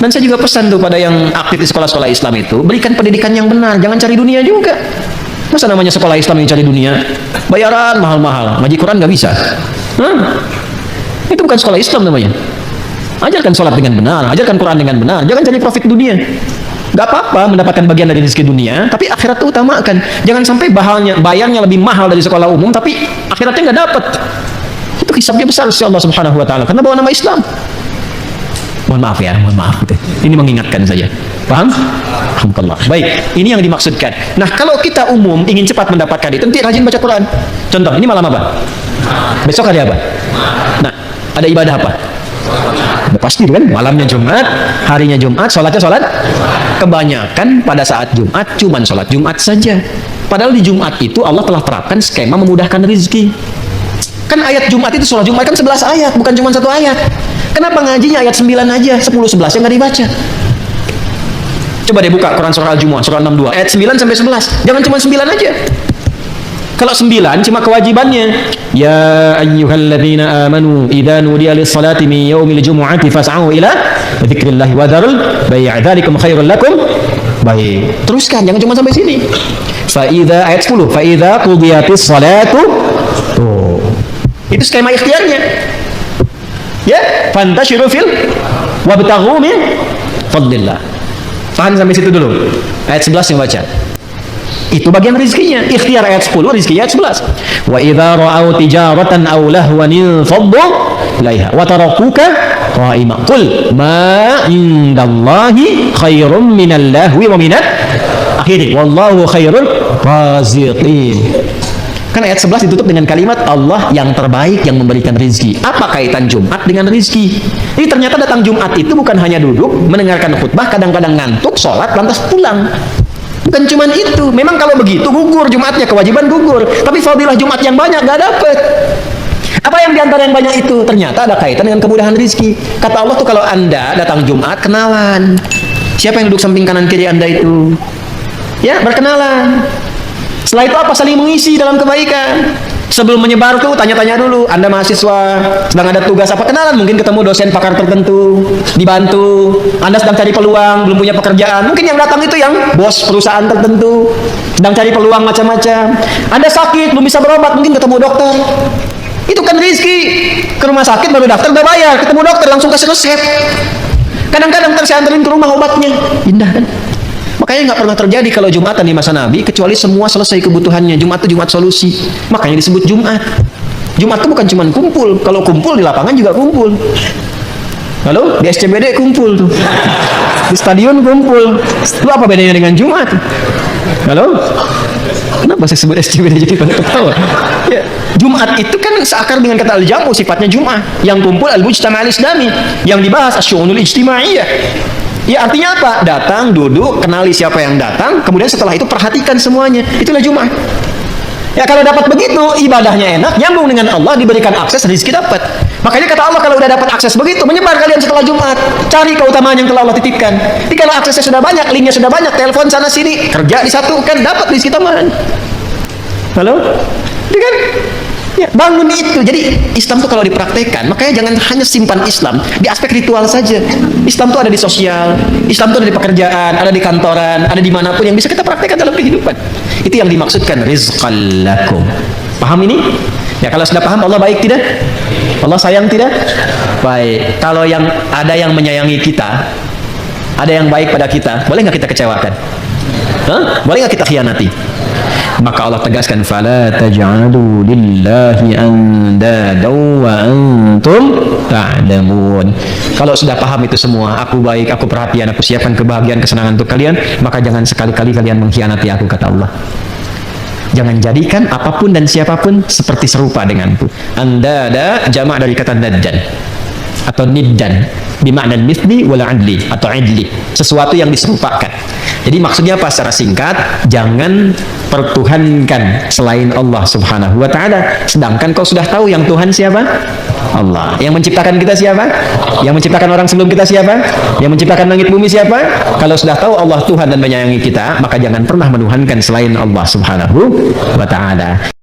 Dan saya juga pesan tuh pada yang aktif di sekolah-sekolah Islam itu, berikan pendidikan yang benar, jangan cari dunia juga. Masa namanya sekolah Islam yang cari dunia? Bayaran mahal-mahal, ngaji Quran nggak bisa. Hah? Itu bukan sekolah Islam namanya. Ajarkan sholat dengan benar, ajarkan Quran dengan benar, jangan cari profit dunia. Gak apa-apa mendapatkan bagian dari rezeki dunia, tapi akhirat itu utamakan. Jangan sampai bayarnya lebih mahal dari sekolah umum, tapi akhiratnya nggak dapat. Itu hisabnya besar sih Allah Subhanahu Wa Taala karena bawa nama Islam. Mohon maaf ya, mohon maaf. Ini mengingatkan saja. Paham? Alhamdulillah. Baik, ini yang dimaksudkan. Nah, kalau kita umum ingin cepat mendapatkan itu, nanti rajin baca Quran. Contoh, ini malam apa? Besok hari apa? Nah, ada ibadah apa? Pasti kan malamnya Jumat, harinya Jumat, sholatnya sholat. Kebanyakan pada saat Jumat cuman sholat Jumat saja. Padahal di Jumat itu Allah telah terapkan skema memudahkan rezeki. Kan ayat Jumat itu sholat Jumat kan 11 ayat, bukan cuma 1 ayat. Kenapa ngajinya ayat 9 aja, 10-11 yang nggak dibaca? Coba deh buka Quran surah Al-Jumu'ah, surah 62, ayat 9 sampai 11. Jangan cuma 9 aja. Kalau 9 cuma kewajibannya. Ya ayyuhalladzina amanu idza nudiya lis-salati min yaumil jumu'ati fas'au ila dzikrillahi wa dzarul bai' dzalikum khairul lakum. Baik. Teruskan, jangan cuma sampai sini. Fa idza ayat 10, fa idza qudiyatis salatu. Tuh. Itu skema ikhtiarnya. Ya, fantashiru fil wabtaghu min fadlillah. Tahan sampai situ dulu. Ayat 11 yang baca. Itu bagian rezekinya. Ikhtiar ayat 10, rezeki ayat 11. Wa idza ra'au tijaratan aw lahwan faddu ilaiha wa tarakuka qa'ima. Qul ma indallahi khairum minal lahwi wa minat akhiri. Wallahu khairul raziqin. Kan ayat 11 ditutup dengan kalimat Allah yang terbaik yang memberikan rezeki. Apa kaitan Jumat dengan rezeki? Jadi ternyata datang Jumat itu bukan hanya duduk mendengarkan khutbah, kadang-kadang ngantuk, sholat, lantas pulang. Bukan cuma itu. Memang kalau begitu gugur Jumatnya, kewajiban gugur. Tapi fadilah Jumat yang banyak gak dapet. Apa yang diantara yang banyak itu? Ternyata ada kaitan dengan kemudahan rezeki. Kata Allah tuh kalau Anda datang Jumat, kenalan. Siapa yang duduk samping kanan kiri Anda itu? Ya, berkenalan. Setelah itu apa? Saling mengisi dalam kebaikan. Sebelum menyebar tuh tanya-tanya dulu. Anda mahasiswa sedang ada tugas apa? Kenalan, mungkin ketemu dosen pakar tertentu, dibantu. Anda sedang cari peluang, belum punya pekerjaan. Mungkin yang datang itu yang bos perusahaan tertentu, sedang cari peluang macam-macam. Anda sakit, belum bisa berobat, mungkin ketemu dokter. Itu kan rezeki. Ke rumah sakit baru daftar udah bayar, ketemu dokter langsung kasih resep. Kadang-kadang saya anterin ke rumah obatnya. Indah kan? Makanya nggak pernah terjadi kalau Jumatan di masa Nabi kecuali semua selesai kebutuhannya. Jumat itu Jumat solusi. Makanya disebut Jumat. Jumat itu bukan cuma kumpul. Kalau kumpul di lapangan juga kumpul. Halo, di SCBD kumpul tuh. Di stadion kumpul. Lu apa bedanya dengan Jumat? Halo? Kenapa saya sebut SCBD jadi pada ketawa? Ya, Jumat itu kan seakar dengan kata al-jamu, sifatnya Jum'ah. Yang kumpul al-mujtama' al-islami. Yang dibahas asy'unul ijtimaiyah. Ya artinya apa? Datang, duduk, kenali siapa yang datang, kemudian setelah itu perhatikan semuanya. Itulah Jumat. Ya kalau dapat begitu, ibadahnya enak, nyambung dengan Allah, diberikan akses, rezeki dapat. Makanya kata Allah kalau udah dapat akses begitu, menyebar kalian setelah Jumat. Cari keutamaan yang telah Allah titipkan. Jadi kalau aksesnya sudah banyak, linknya sudah banyak, telepon sana sini, kerja disatukan, dapat rezeki tambahan. Halo? Jadi kan? Ya, bangun itu. Jadi Islam itu kalau dipraktekkan, makanya jangan hanya simpan Islam di aspek ritual saja. Islam itu ada di sosial, Islam itu ada di pekerjaan, ada di kantoran, ada dimanapun yang bisa kita praktekkan dalam kehidupan. Itu yang dimaksudkan rizqan lakum. Paham ini? Ya kalau sudah paham, Allah baik tidak? Allah sayang tidak? Baik. Kalau yang ada yang menyayangi kita, ada yang baik pada kita, boleh nggak kita kecewakan? Hah? Boleh nggak kita khianati? Maka Allah tegaskan fala taj'alu lillahi andadaw wa antum ta'lamun. Kalau sudah paham itu semua, aku baik, aku perhatian, aku siapkan kebahagiaan, kesenangan untuk kalian, maka jangan sekali-kali kalian mengkhianati aku, kata Allah. Jangan jadikan apapun dan siapapun seperti serupa denganku. Andada jamak dari kata naddan atau niddan, bimakna mithli wal adli atau adli, sesuatu yang diserupakan. Jadi maksudnya apa secara singkat? Jangan pertuhankan selain Allah Subhanahu wa taala. Sedangkan kau sudah tahu yang Tuhan siapa? Allah. Yang menciptakan kita siapa? Yang menciptakan orang sebelum kita siapa? Yang menciptakan langit bumi siapa? Kalau sudah tahu Allah Tuhan dan menyayangi kita, maka jangan pernah menuhankan selain Allah Subhanahu wa taala.